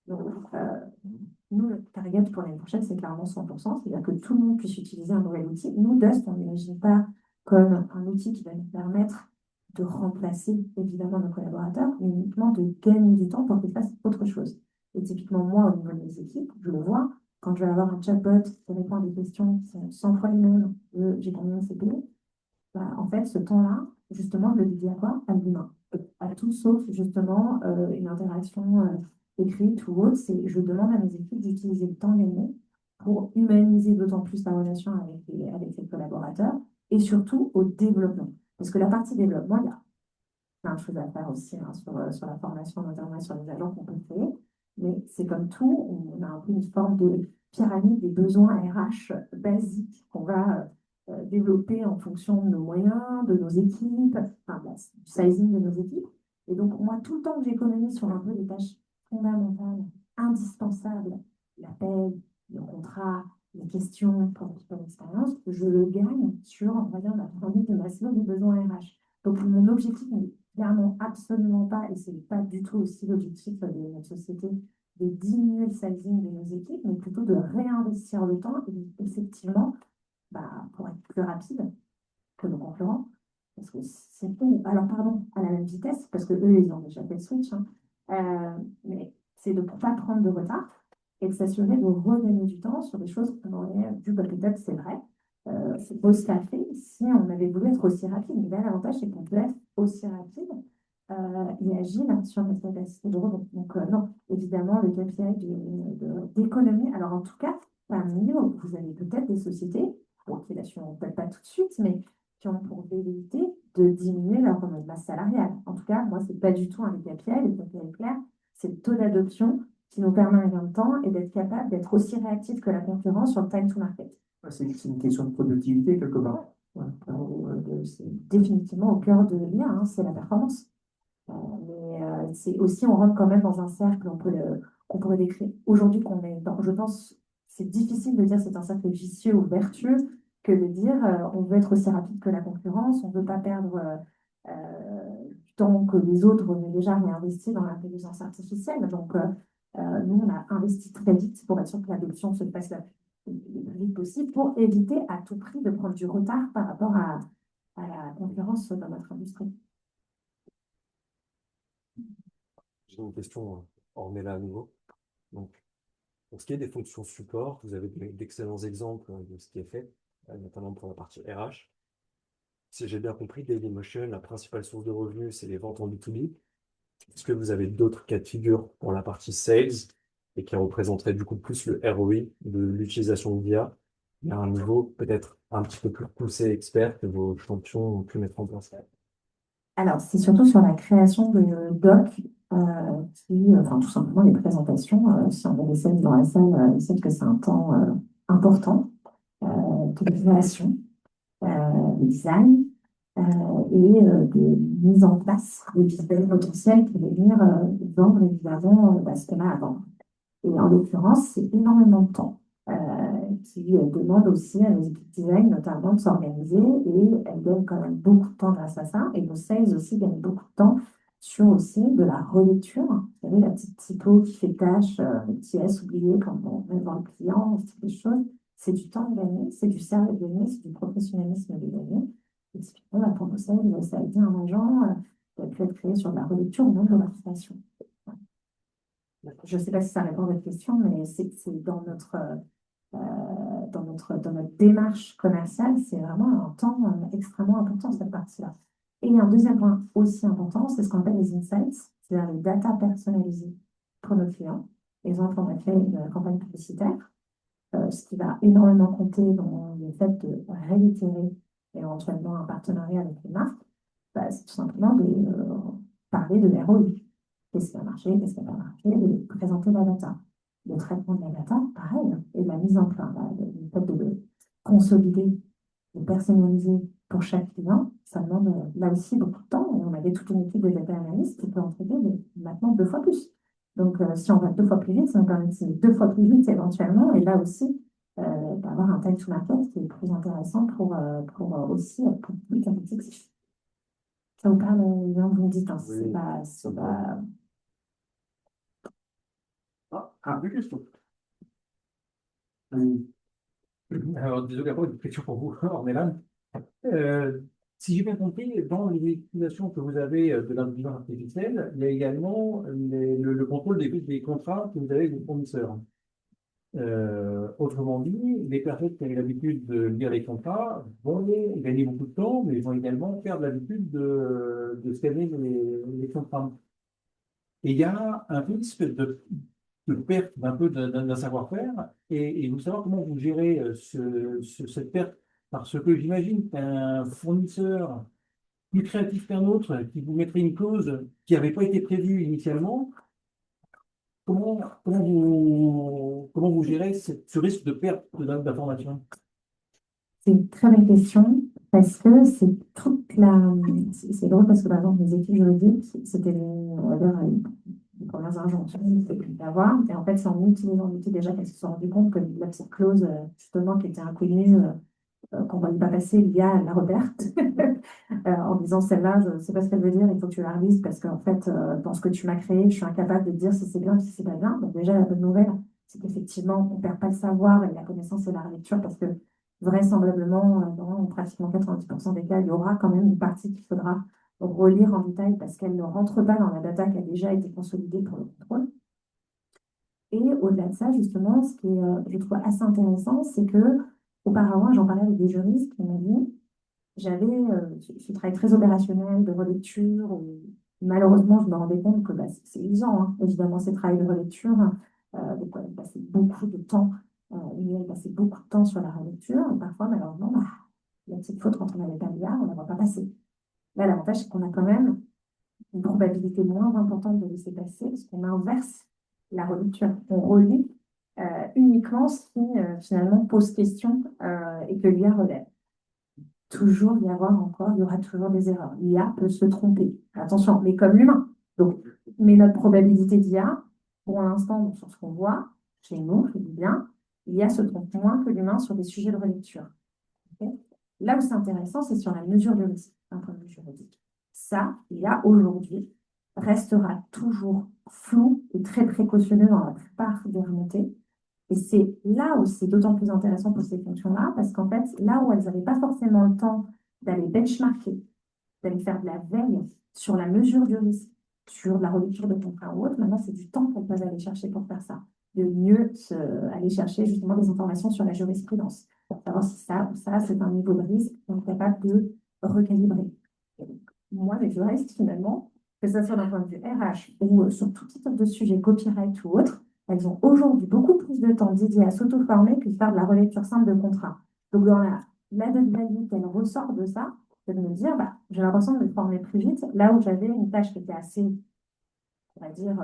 Donc, nous, le target pour l'année prochaine, c'est clairement 100%, c'est-à-dire que tout le monde puisse utiliser un nouvel outil. Nous, Dust, on n'imagine pas comme un outil qui va nous permettre de remplacer évidemment nos collaborateurs, mais uniquement de gagner du temps pour qu'ils fassent autre chose. Et typiquement, moi, au niveau de mes équipes, je le vois, quand je vais avoir un chatbot qui répond à des questions qui sont 100 fois les mêmes, j'ai combien de CPU, bah, en fait, ce temps-là, justement, je le dédie à quoi? À l'humain. À tout sauf, justement, une interaction écrite ou autre. Je demande à mes équipes d'utiliser le temps gagné pour humaniser d'autant plus la relation avec les collaborateurs et surtout au développement. Parce que la partie développement, il y a plein de choses à faire aussi, hein, sur la formation, notamment sur les agents qu'on peut créer. Mais c'est comme tout, on a un peu une forme de pyramide des besoins RH basiques qu'on va développer en fonction de nos moyens, de nos équipes, enfin, du sizing de nos équipes. Et donc, moi, tout le temps que j'économise sur un peu des tâches fondamentales, indispensables, la paie, le contrat, les questions pour l'expérience, je le gagne sur, on va dire, la pyramide de Maslow des besoins RH. Donc, mon objectif n'est clairement absolument pas, et ce n'est pas du tout aussi l'objectif de notre société, de diminuer le sizing de nos équipes, mais plutôt de réinvestir le temps et effectivement, pour être plus rapide que nos concurrents. Parce que c'est alors pardon, à la même vitesse, parce que eux, ils ont déjà fait le switch, hein, mais c'est de ne pas prendre de retard et de s'assurer de regagner du temps sur des choses qu'on aurait dû, peut-être, c'est vrai, c'est beau se faire fait si on avait voulu être aussi rapide. Mais là, l'avantage, c'est qu'on peut être aussi rapide et agile sur notre capacité de rebond. Donc, non, évidemment, le KPI d'économie, alors en tout cas, parmi nous, vous avez peut-être des sociétés, bon, qui l'assureront peut-être pas tout de suite, mais qui ont pour velléité de diminuer leur masse salariale. En tout cas, moi, ce n'est pas du tout un KPI. Le KPI clair, c'est le taux d'adoption qui nous permet un gain de temps et d'être capable d'être aussi réactif que la concurrence sur le time to market. C'est une question de productivité quelque part. Ouais. C'est définitivement au cœur de l'IA, hein, c'est la performance. Mais c'est aussi, on rentre quand même dans un cercle qu'on pourrait décrire. Aujourd'hui, je pense, c'est difficile de dire c'est un cercle vicieux ou vertueux que de dire on veut être aussi rapide que la concurrence, on ne veut pas perdre du temps que les autres ont déjà réinvesti dans l'intelligence artificielle. Donc, nous, on a investi très vite pour être sûr que l'adoption se passe le plus vite possible pour éviter à tout prix de prendre du retard par rapport à la concurrence dans notre industrie. J'ai une question Ornella à nouveau. Donc, pour ce qui est des fonctions support, vous avez d'excellents exemples de ce qui est fait, notamment pour la partie RH. Si j'ai bien compris, Dailymotion, la principale source de revenus, c'est les ventes en B2B. Est-ce que vous avez d'autres cas de figure pour la partie sales et qui représenteraient du coup plus le ROI de l'utilisation de l'IA à un niveau peut-être un petit peu plus poussé expert que vos champions ont pu mettre en place? Alors, c'est surtout sur la création de docs, enfin tout simplement les présentations. Si on a des sales dans la salle, c'est que c'est un temps important de création, de design et de mise en place de visuels potentiels qui vont venir vendre évidemment ce qu'on a à vendre. Et en l'occurrence, c'est énormément de temps qui demande aussi à nos équipes design notamment de s'organiser et elles gagnent quand même beaucoup de temps grâce à ça. Et nos sales aussi gagnent beaucoup de temps sur aussi de la relecture. Vous savez, la petite typo qui fait tâche, qui laisse oublier quand on met devant le client, ce type de choses. C'est du temps de gagner, c'est du sérieux de gagner, c'est du professionnalisme de gagner. Et typiquement, pour nos sales, ça a été un agent qui a pu être créé sur de la relecture ou même de la création. Je ne sais pas si ça répond à votre question, mais c'est dans notre démarche commerciale, c'est vraiment un temps extrêmement important, cette partie-là. Et un deuxième point aussi important, c'est ce qu'on appelle les insights, c'est-à-dire les data personnalisées pour nos clients. Exemple, on a fait une campagne publicitaire ce qui va énormément compter dans le fait de réitérer éventuellement un partenariat avec les marques, bah, c'est tout simplement de parler de ROI. Qu'est-ce qui a marché, qu'est-ce qui n'a pas marché, de présenter la data. Le traitement de la data, pareil, hein, et la mise en place, le fait de le consolider, de personnaliser pour chaque client, ça demande là aussi beaucoup de temps. Et on avait toute une équipe de data analystes qui peut en traiter maintenant 2 fois plus. Donc, si on va 2 fois plus vite, ça nous permet de 2 fois plus vite éventuellement. Et là aussi, d'avoir un time to market qui est plus intéressant pour aussi être plus compétitif. Ça vous parle, bien, vous me dites, hein, Oui, c'est pas, ça c'est me pas... Deux questions. Alors, désolé, après, une question pour vous, Ornelan. Euh, Si j'ai bien compris, dans les utilisations que vous avez de l'intelligence artificielle, il y a également le contrôle des contrats que vous avez avec vos fournisseurs. Autrement dit, les personnes qui avaient l'habitude de lire les contrats vont gagner beaucoup de temps, mais vont également perdre l'habitude de scanner les contrats. Et il y a un risque de perte d'un peu d'un savoir-faire et vous savoir comment vous gérez cette perte. Parce que j'imagine qu'un fournisseur plus créatif qu'un autre qui vous mettrait une clause qui n'avait pas été prévue initialement, comment vous gérez ce risque de perte d'information? C'est une très belle question parce que c'est toute la... C'est drôle parce que par exemple, les études juridiques, c'était, on va dire, les premières injonctions qu'il faut plus avoir. Et en fait, c'est en utilisant l'outil déjà qu'elles se sont rendues compte que la petite clause, justement, qui était inconnue, qu'on ne voyait pas passer, l'IA la reperte en disant celle-là, je ne sais pas ce qu'elle veut dire, il faut que tu la relises parce qu'en fait, dans ce que tu m'as créé, je suis incapable de te dire si c'est bien ou si c'est pas bien. Donc déjà, la bonne nouvelle, c'est qu'effectivement, on ne perd pas le savoir et la connaissance et la relecture parce que vraisemblablement, dans pratiquement 90% des cas, il y aura quand même une partie qu'il faudra relire en détail parce qu'elle ne rentre pas dans la data qui a déjà été consolidée pour le contrôle. Et au-delà de ça, justement, ce qui est, je trouve assez intéressant, c'est que auparavant, j'en parlais avec des juristes qui m'ont dit, j'avais ce travail très opérationnel de relecture. Où, malheureusement, je me rendais compte que bah, c'est usant, hein, évidemment, ces travails de relecture. Donc, elle passait beaucoup de temps, elle passait beaucoup de temps sur la relecture. Et parfois, malheureusement, bah, la petite faute, quand on n'avait pas le milliard, on ne la voit pas passer. Là, l'avantage, c'est qu'on a quand même une probabilité moins importante de laisser passer parce qu'on inverse la relecture. On relit uniquement ce qui finalement pose question et que l'IA relève. Toujours y avoir encore, il y aura toujours des erreurs. L'IA peut se tromper. Attention, mais comme l'humain. Donc, mais notre probabilité d'IA, pour l'instant, sur ce qu'on voit, chez nous, je dis bien, l'IA se trompe moins que l'humain sur des sujets de relecture. Okay. Là où c'est intéressant, c'est sur la mesure de risque, d'un point de vue juridique. Ça, l'IA aujourd'hui restera toujours flou et très précautionneux dans la plupart des remontées. Et c'est là où c'est d'autant plus intéressant pour ces fonctions-là, parce qu'en fait, là où elles n'avaient pas forcément le temps d'aller benchmarker, d'aller faire de la veille sur la mesure du risque, sur la relecture de contrat ou autre, maintenant c'est du temps qu'elles peuvent aller chercher pour faire ça. De mieux aller chercher justement des informations sur la jurisprudence, pour savoir si ça ou ça, c'est un niveau de risque qu'on est capable de recalibrer. Et donc, moi, les juristes, finalement, que ce soit d'un point de vue RH ou sur tout type de sujet, copyright ou autre, elles ont aujourd'hui beaucoup plus de temps dédié à s'auto-former que de faire de la relecture simple de contrat. Donc, dans l'added value qu'elle ressort de ça, c'est de me dire, bah, j'ai l'impression de me former plus vite, là où j'avais une tâche qui était assez, on va dire,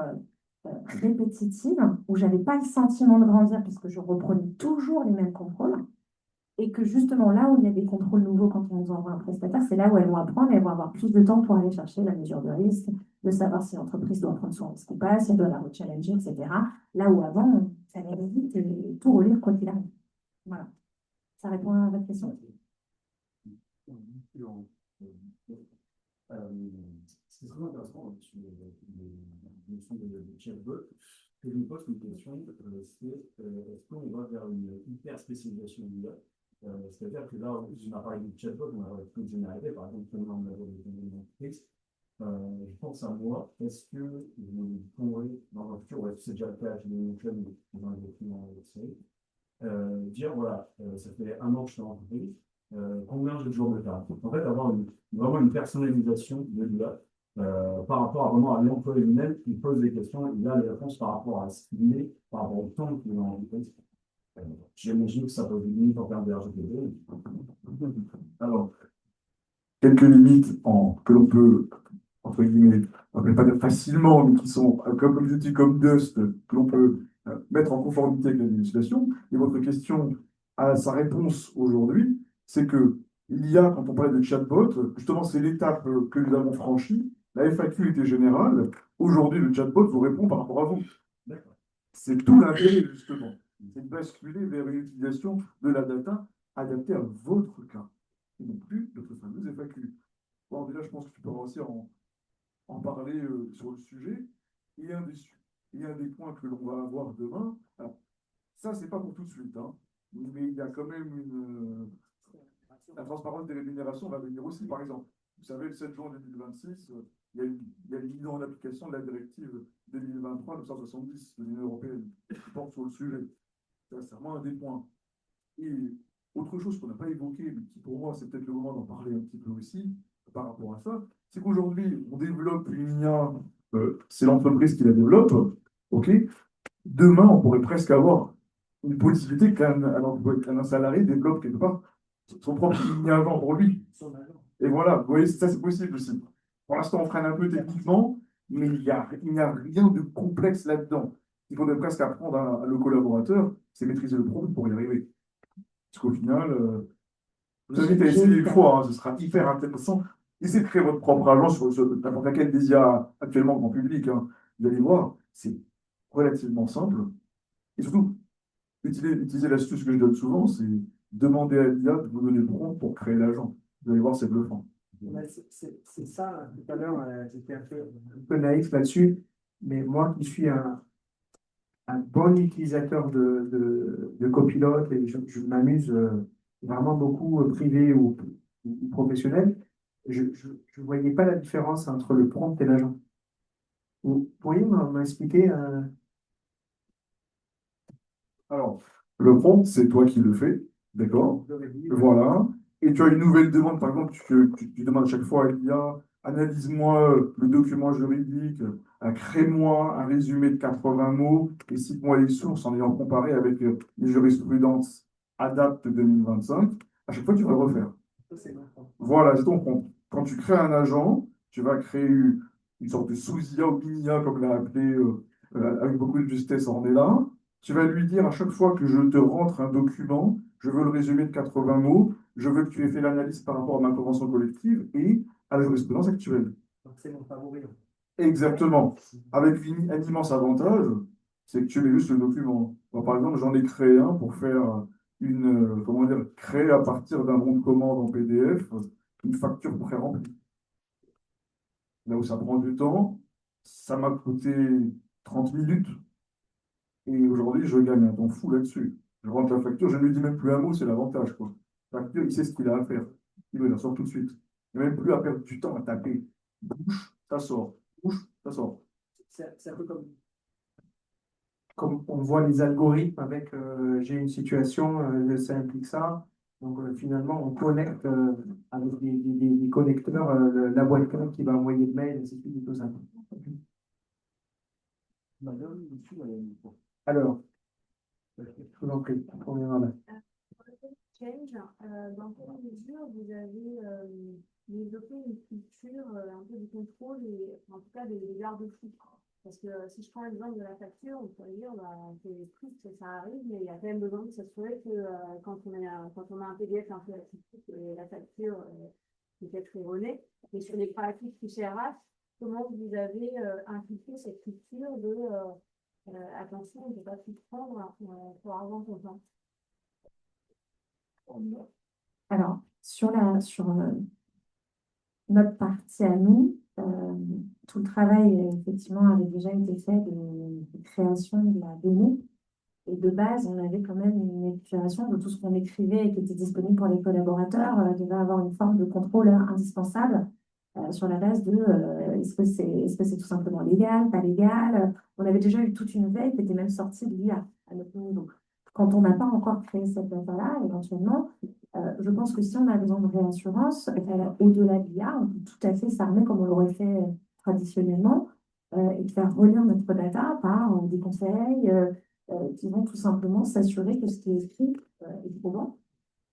répétitive, où je n'avais pas le sentiment de grandir, puisque je reprenais toujours les mêmes contrôles, et que justement, là où il y a des contrôles nouveaux quand on nous envoie un prestataire, c'est là où elles vont apprendre et elles vont avoir plus de temps pour aller chercher la mesure de risque, de savoir si l'entreprise doit prendre son risque ou pas, si elle doit la rechallenger, etc. Là où avant, ça allait vite et tout relire quoi qu'il arrive. Voilà. Ça répond à votre question. C'est très intéressant sur la notion de chatbot. Que je me pose une question, c'est est-ce qu'on va vers une hyper spécialisation de l'IA? C'est-à-dire que là, on a parlé de chatbot, on a parlé de généralité, par exemple, on a des entreprises. Je pense à moi, est-ce que vous pourrez, dans un futur, c'est déjà le cas, j'ai des jeunes dans les documents dire voilà, ça fait 1 an que je suis en entreprise, combien j'ai de jours de taf. En fait, avoir vraiment une personnalisation de l'IA par rapport à vraiment à l'employé lui-même qui pose des questions, il a les réponses par rapport à ce qu'il est, par rapport au temps qu'il est en entreprise. J'imagine que ça peut être limite en termes de RGPD. Alors, quelques limites que l'on peut, entre guillemets, on ne peut pas dire facilement, mais qui sont comme des outils comme Dust, que l'on peut mettre en conformité avec la législation. Et votre question à sa réponse aujourd'hui, c'est que l'IA, quand on parlait de chatbot, justement, c'est l'étape que nous avons franchie. La FAQ était générale. Aujourd'hui, le chatbot vous répond par rapport à vous. D'accord. C'est tout l'intérêt, justement. C'est de basculer vers une utilisation de la data adaptée à votre cas. Et non plus notre fameuse FAQ. Bon, déjà, je pense que tu peux aussi en parler sur le sujet. Et un des points que l'on va avoir demain, alors, ça, c'est pas pour tout de suite, hein, mais il y a quand même la transparence des rémunérations va venir aussi, par exemple. Vous savez, le 7 juin 2026, il y a une mise en application de la directive 2023-970 de l'Union européenne qui porte sur le sujet. C'est vraiment un des points. Et autre chose qu'on n'a pas évoqué, mais qui pour moi, c'est peut-être le moment d'en parler un petit peu aussi par rapport à ça, c'est qu'aujourd'hui, on développe une IA, c'est l'entreprise qui la développe, ok? Demain, on pourrait presque avoir une possibilité qu'un salarié développe quelque part son propre IA pour lui. Et voilà, vous voyez, ça c'est possible aussi. Pour l'instant, on freine un peu techniquement, mais il n'y a rien de complexe là-dedans. Il faudrait presque apprendre à le collaborateur, c'est maîtriser le prompt pour y arriver. Parce qu'au final, je vous invite à essayer une fois, hein, ce sera hyper intéressant. Essayez de créer votre propre agence sur n'importe laquelle des IA actuellement grand public, hein. Vous allez voir, c'est relativement simple. Et surtout, utiliser l'astuce que je donne souvent, c'est demander à l'IA de vous donner le prompt pour créer l'agent. Vous allez voir, c'est bluffant. C'est ça, tout à l'heure, j'étais un peu naïf là-dessus, mais moi qui suis un bon utilisateur de copilote et je m'amuse vraiment beaucoup, privé ou professionnel, je ne voyais pas la différence entre le prompt et l'agent. Vous pourriez m'expliquer Alors, le prompt, c'est toi qui le fais, d'accord? Voilà. Et tu as une nouvelle demande, par exemple, tu demandes à chaque fois à l'IA, analyse-moi le document juridique, crée-moi un résumé de 80 mots et cite-moi les sources en ayant comparé avec les jurisprudences ADAPT 2025. À chaque fois, tu vas le refaire. Voilà, c'est ton prompt. Quand tu crées un agent, tu vas créer une sorte de sous-IA ou mini-IA, comme l'a appelé avec beaucoup de justesse Ornella. Tu vas lui dire à chaque fois que je te rentre un document, je veux le résumé de 80 mots, je veux que tu aies fait l'analyse par rapport à ma convention collective et à la jurisprudence actuelle. Donc c'est mon favori. Exactement. Avec un immense avantage, c'est que tu mets juste le document. Moi, par exemple, j'en ai créé un pour faire comment dire, créer à partir d'un bon de commande en PDF une facture pré-remplie. Là où ça prend du temps, ça m'a coûté 30 minutes. Et aujourd'hui, je gagne un temps fou là-dessus. Je rentre la facture, je ne lui dis même plus un mot, c'est l'avantage, quoi. La facture, il sait ce qu'il a à faire. Il me la sort tout de suite. Il n'y a même plus à perdre du temps à taper. Bouche, ça sort. Bouche, ça sort. C'est un peu comme on voit les algorithmes avec j'ai une situation, ça implique ça. Donc finalement, on connecte avec des connecteurs la boîte mail qui va envoyer le mail, ainsi de suite, et tout ça. Alors, je vous en prie, on reviendra là. Change, dans quelle mesure vous avez développé une culture un peu du contrôle et en tout cas des garde-fous? Parce que si je prends l'exemple de la facture, on pourrait dire c'est triste que ça arrive, mais il y a quand même besoin de s'assurer que quand on a un PDF un peu atypique, la facture peut être erronée. Et sur les pratiques fichiers RH, comment vous avez inculqué cette culture de attention, on ne peut pas tout prendre pour argent comptant? Alors, sur notre partie à nous, tout le travail, effectivement, avait déjà été fait de création de la donnée. Et de base, on avait quand même une épuration de tout ce qu'on écrivait et qui était disponible pour les collaborateurs, devait avoir une forme de contrôle indispensable sur la base de est-ce que c'est tout simplement légal, pas légal. On avait déjà eu toute une veille qui était même sortie de l'IA à notre niveau. Quand on n'a pas encore créé cette data-là, éventuellement, je pense que si on a besoin de réassurance, au-delà de l'IA, on peut tout à fait s'armer comme on l'aurait fait traditionnellement et de faire relire notre data par des conseils, qui vont tout simplement s'assurer que ce qui est écrit est probant.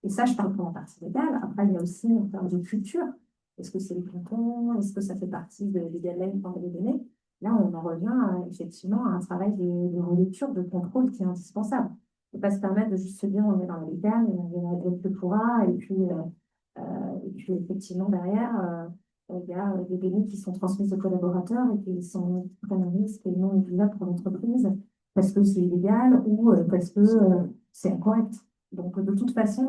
Et ça, je parle pour en partie légale. Après, il y a aussi en termes de culture. Est-ce que c'est le canton? Est-ce que ça fait partie des guidelines pour les données? Là, on en revient effectivement à un travail de relecture, de contrôle qui est indispensable. Il ne faut pas se permettre de juste se dire on est dans la légale, il y en a d'autres que pourra, et puis effectivement, derrière, il y a des données qui sont transmises aux collaborateurs et qui sont prennent un risque et non utilisables pour l'entreprise parce que c'est illégal ou parce que c'est incorrect. Donc, de toute façon,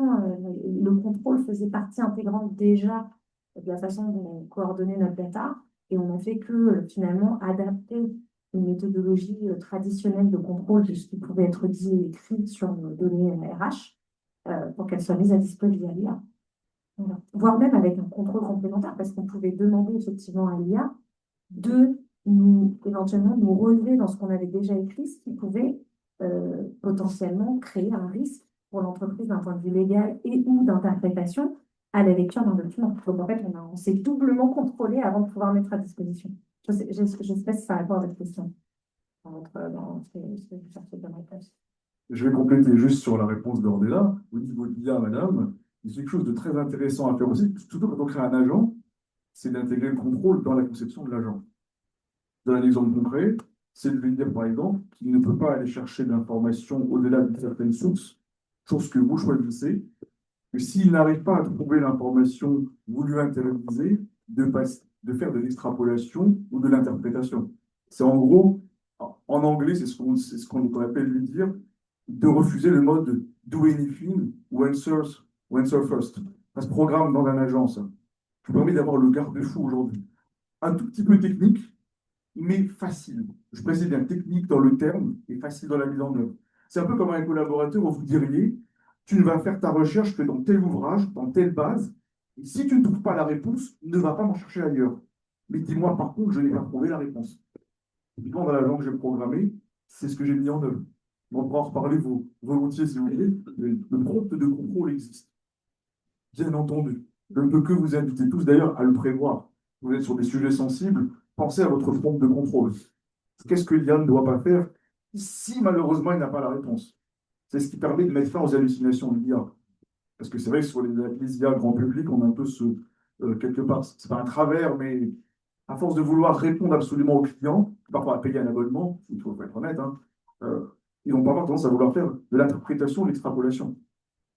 le contrôle faisait partie intégrante déjà de la façon dont on coordonnait notre data et on n'a fait que finalement adapter une méthodologie traditionnelle de contrôle de ce qui pouvait être dit et écrit sur nos données RH pour qu'elles soient mises à disposition via l'IA. Voilà. Voire même avec un contrôle complémentaire parce qu'on pouvait demander effectivement à l'IA de éventuellement nous relever dans ce qu'on avait déjà écrit, ce qui pouvait potentiellement créer un risque pour l'entreprise d'un point de vue légal et ou d'interprétation à la lecture d'un document. Donc en fait, on s'est doublement contrôlé avant de pouvoir mettre à disposition. Je ne sais pas si ça répond à votre question. Dans ce que vous cherchez comme réponse. Je vais compléter juste sur la réponse d'Ordella. Au niveau de l'IA, madame, il y a quelque chose de très intéressant à faire aussi, surtout quand on crée un agent, c'est d'intégrer le contrôle dans la conception de l'agent. Dans un exemple concret, c'est de lui dire, par exemple, qu'il ne peut pas aller chercher d'informations au-delà d'une certaine source, chose que vous choisissez, que s'il n'arrive pas à trouver l'information voulue internaliser, de faire de l'extrapolation ou de l'interprétation. C'est en gros, en anglais, c'est ce qu'on appelle lui dire, de refuser le mode do anything ou answer first. Ça se programme dans un agence. Je vous permets d'avoir le garde-fou aujourd'hui. Un tout petit peu technique, mais facile. Je précise bien technique dans le terme et facile dans la mise en œuvre. C'est un peu comme un collaborateur où vous diriez, tu vas faire ta recherche que dans tel ouvrage, dans telle base, et si tu ne trouves pas la réponse, ne va pas m'en chercher ailleurs. Mais dis-moi par contre, je n'ai pas trouvé la réponse. Typiquement, dans la langue que j'ai programmée, c'est ce que j'ai mis en œuvre. On pourra en reparler volontiers si vous voulez. Le prompt de contrôle existe. Bien entendu. Je ne peux que vous inviter tous d'ailleurs à le prévoir. Vous êtes sur des sujets sensibles, pensez à votre prompt de contrôle. Qu'est-ce que l'IA ne doit pas faire si malheureusement il n'a pas la réponse? C'est ce qui permet de mettre fin aux hallucinations de l'IA. Parce que c'est vrai que sur les IA grand public, on a un peu quelque part, c'est pas un travers, mais à force de vouloir répondre absolument aux clients, parfois à payer un abonnement, il faut être honnête, hein, ils vont pas avoir tendance à vouloir faire de l'interprétation, de l'extrapolation.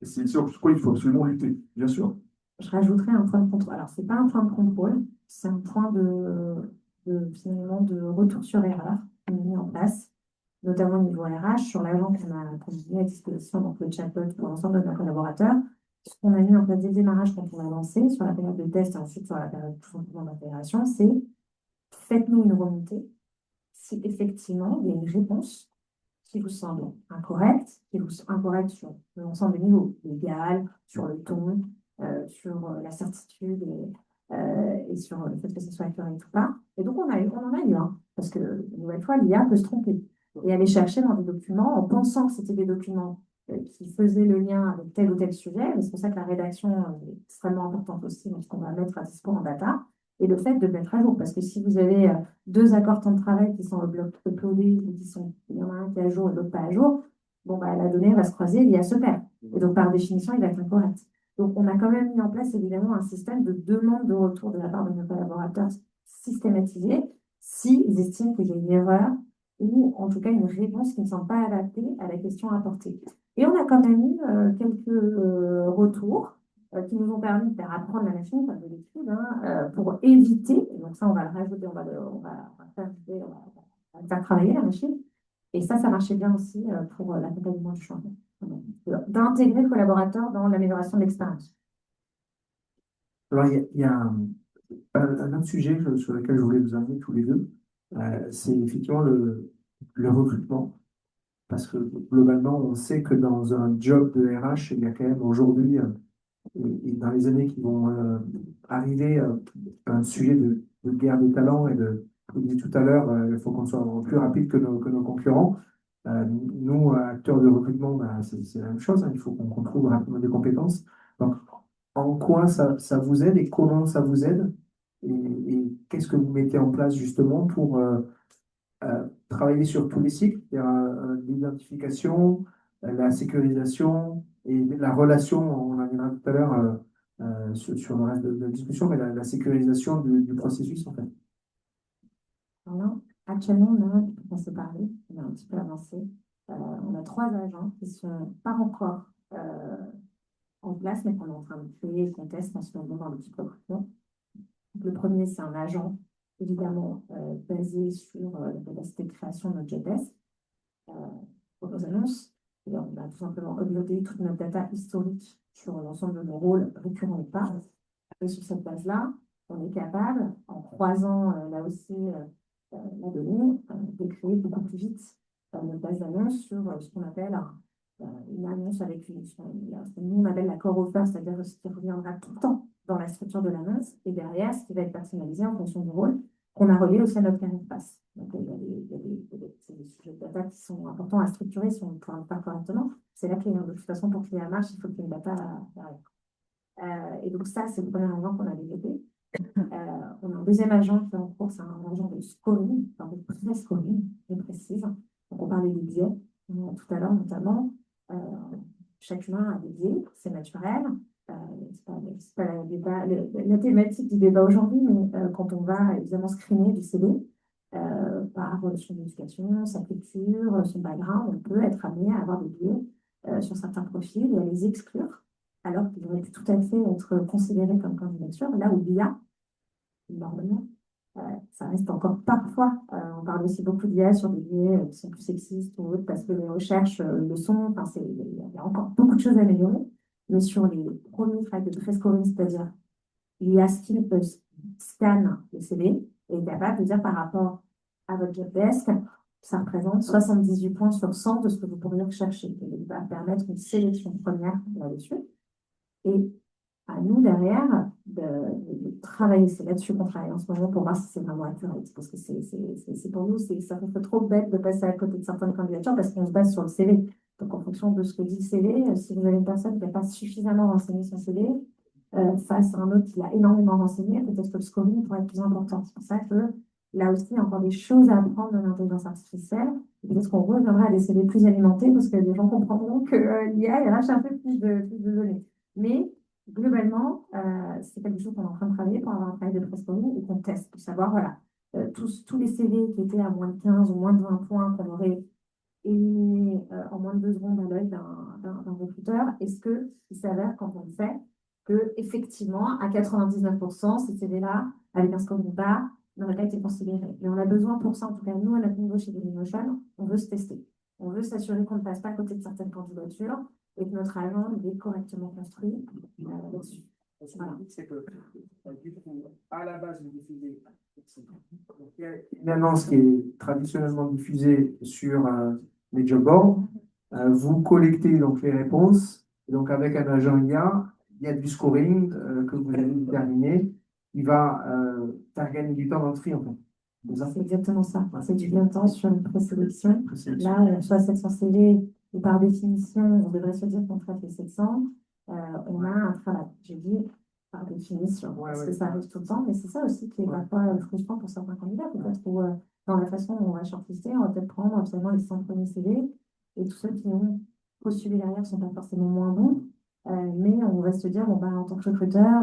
Et c'est sur quoi il faut absolument lutter, bien sûr. Je rajouterais un point de contrôle. Alors, ce n'est pas un point de contrôle, c'est un point finalement de retour sur erreur qu'on a mis en place, notamment au niveau RH, sur l'agent qu'on a mis à disposition, donc le chatbot pour l'ensemble de nos collaborateurs. Ce qu'on a mis en place dès le démarrage quand on a lancé, sur la période de test et ensuite sur la période tout simplement d'intégration, c'est faites-nous une remontée si effectivement il y a une réponse qui vous semble incorrecte, qui vous semble incorrecte sur l'ensemble des niveaux, légal, sur le ton, sur la certitude et sur le fait que ce soit correct ou pas. Et donc, on en a eu un, parce que, une nouvelle fois, l'IA peut se tromper et aller chercher dans des documents en pensant que c'était des documents qui faisaient le lien avec tel ou tel sujet. C'est pour ça que la rédaction est extrêmement importante aussi dans ce qu'on va mettre à disposition en data. Et le fait de mettre à jour, parce que si vous avez deux accords temps de travail qui sont uploadés, ou il y en a un qui est à jour et l'autre pas à jour, bon, bah, la donnée va se croiser, l'IA se perd. Et donc, par définition, il va être incorrect. Donc, on a quand même mis en place évidemment un système de demande de retour de la part de nos collaborateurs systématisé s'ils estiment qu'il y a une erreur ou en tout cas une réponse qui ne semble pas adaptée à la question apportée. Et on a quand même eu quelques retours qui nous ont permis de faire apprendre la machine, comme de l'étude, pour éviter, et donc ça on va le rajouter, on va faire travailler la machine, et ça marchait bien aussi pour l'accompagnement du changement. D'intégrer le collaborateur dans l'amélioration de l'expérience. Alors, il y a un autre sujet sur lequel je voulais vous amener tous les deux, c'est effectivement le recrutement. Parce que globalement, on sait que dans un job de RH, il y a quand même aujourd'hui, et dans les années qui vont arriver, un sujet de guerre des talents et comme je disais tout à l'heure, il faut qu'on soit plus rapide que nos concurrents. Nous, acteurs de recrutement, c'est la même chose, hein, il faut qu'on trouve rapidement des compétences. Donc, en quoi ça vous aide et comment ça vous aide et qu'est-ce que vous mettez en place justement travailler sur tous les cycles, c'est-à-dire l'identification, la sécurisation et la relation, on en viendra tout à l'heure sur le reste de la discussion, mais la sécurisation du processus en fait. Voilà. Actuellement, on a, on s'est parlé, on a un petit peu avancé. On a 3 agents qui ne sont pas encore en place, mais qu'on est en train de créer et qu'on teste en ce moment dans l'équipe recrutement. Le premier, c'est un agent, évidemment, basé sur la capacité de création de notre job desk pour nos annonces. Et on a tout simplement uploadé toute notre data historique sur l'ensemble de nos rôles récurrents ou pas. Et sur cette base-là, on est capable, en croisant là aussi la donnée, de créer beaucoup plus vite notre base d'annonces sur ce qu'on appelle une annonce avec ce que nous on appelle la core offer, c'est-à-dire ce qui reviendra tout le temps dans la structure de l'annonce, et derrière, ce qui va être personnalisé en fonction du rôle qu'on a relié aussi à notre carrière passe. Donc, il y a des sujets de data qui sont importants à structurer si on ne peut pas correctement. C'est la clé. De toute façon, pour qu'il y ait un match, il faut qu'il y ait une data derrière. Et donc, ça, c'est le premier agent qu'on a développé. On a un deuxième agent qui est en cours, c'est un agent de scoring, enfin de pré-scoring, je précise. Donc, on parlait des biais tout à l'heure, notamment. Chaque humain a des biais, c'est naturel. C'est pas la thématique du débat aujourd'hui, mais quand on va évidemment screener du CV par son éducation, sa culture, son background, on peut être amené à avoir des biais sur certains profils et à les exclure, alors qu'ils auraient pu tout à fait être considérés comme candidature, là où l'IA, normalement, ça reste encore parfois, on parle aussi beaucoup d'IA sur des biais qui sont plus sexistes ou autres, parce que les recherches le sont, enfin, il y a encore beaucoup de choses à améliorer, mais sur les premiers tracks de pré-scoring, c'est-à-dire l'IA scanne le CV et est capable de dire par rapport à votre job desk, ça représente 78 points sur 100 de ce que vous pourriez rechercher. Et il va permettre une sélection première là-dessus. Et à nous, derrière, de travailler. C'est là-dessus qu'on travaille en ce moment pour voir si c'est vraiment accurate. Parce que c'est pour nous, ça fait trop bête de passer à côté de certaines candidatures parce qu'on se base sur le CV. Donc, en fonction de ce que dit le CV, si vous avez une personne qui n'a pas suffisamment renseigné son CV, face à un autre qui l'a énormément renseigné, peut-être que le scoring pourrait être plus important. C'est pour ça que là aussi, il y a encore des choses à apprendre de l'intelligence artificielle. Peut-être qu'on reviendra à des CV plus alimentés parce que les gens comprendront que l'IA lâche un peu plus de données. Mais globalement, c'est quelque chose qu'on est en train de travailler pour avoir un travail de pré-scoring et qu'on teste pour savoir, voilà, tous les CV qui étaient à moins de 15 ou moins de 20 points qu'on aurait éliminés en moins de 2 secondes à l'œil d'un recruteur, est-ce qu'il s'avère quand on le fait que effectivement, à 99%, ces CV-là, avec un scoring bas, n'auraient pas été considérés. Mais on a besoin pour ça, en tout cas, nous, à notre niveau chez Dailymotion, on veut se tester. On veut s'assurer qu'on ne passe pas à côté de certaines candidatures et que notre agent est correctement construit là-dessus. Ce qu'on dit, c'est que du coup, à la base, vous diffusez une annonce qui est traditionnellement diffusée sur les job boards. Vous collectez donc les réponses. Et donc, avec un agent IA, il y a du scoring que vous allez déterminer. Il va faire gagner du temps dans le tri, en fait. C'est exactement ça. C'est du gain de temps sur une présélection. Là, on reçoit 700 CV et par définition, on devrait se dire qu'on traite les 700. On a un travail. J'ai dit par définition, parce que ça arrive tout le temps, mais c'est ça aussi qui est parfois frustrant pour certains candidats, peut-être, où dans la façon dont on va shortlister, on va peut-être prendre absolument les 100 premiers CV et tous ceux qui ont postulé derrière ne sont pas forcément moins bons, mais on va se dire, bon, bah, en tant que recruteur,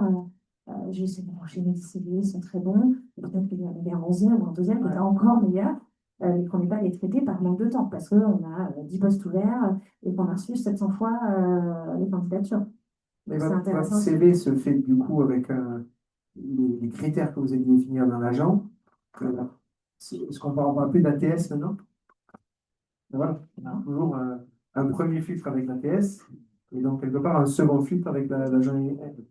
j'ai essayé d'enchaîner des CV, ils sont très bons, peut-être qu'il y en avait un 11e ou un 12e qui était encore meilleur, mais qu'on n'est pas les traiter par manque de temps, parce qu'on a 10 postes ouverts et qu'on a reçu 700 fois les candidatures. Mais votre CV se fait du coup avec les critères que vous allez définir dans l'agent. Est-ce qu'on parlera plus d'ATS maintenant? Voilà, on a toujours un premier filtre avec l'ATS et donc quelque part un second filtre avec l'agent.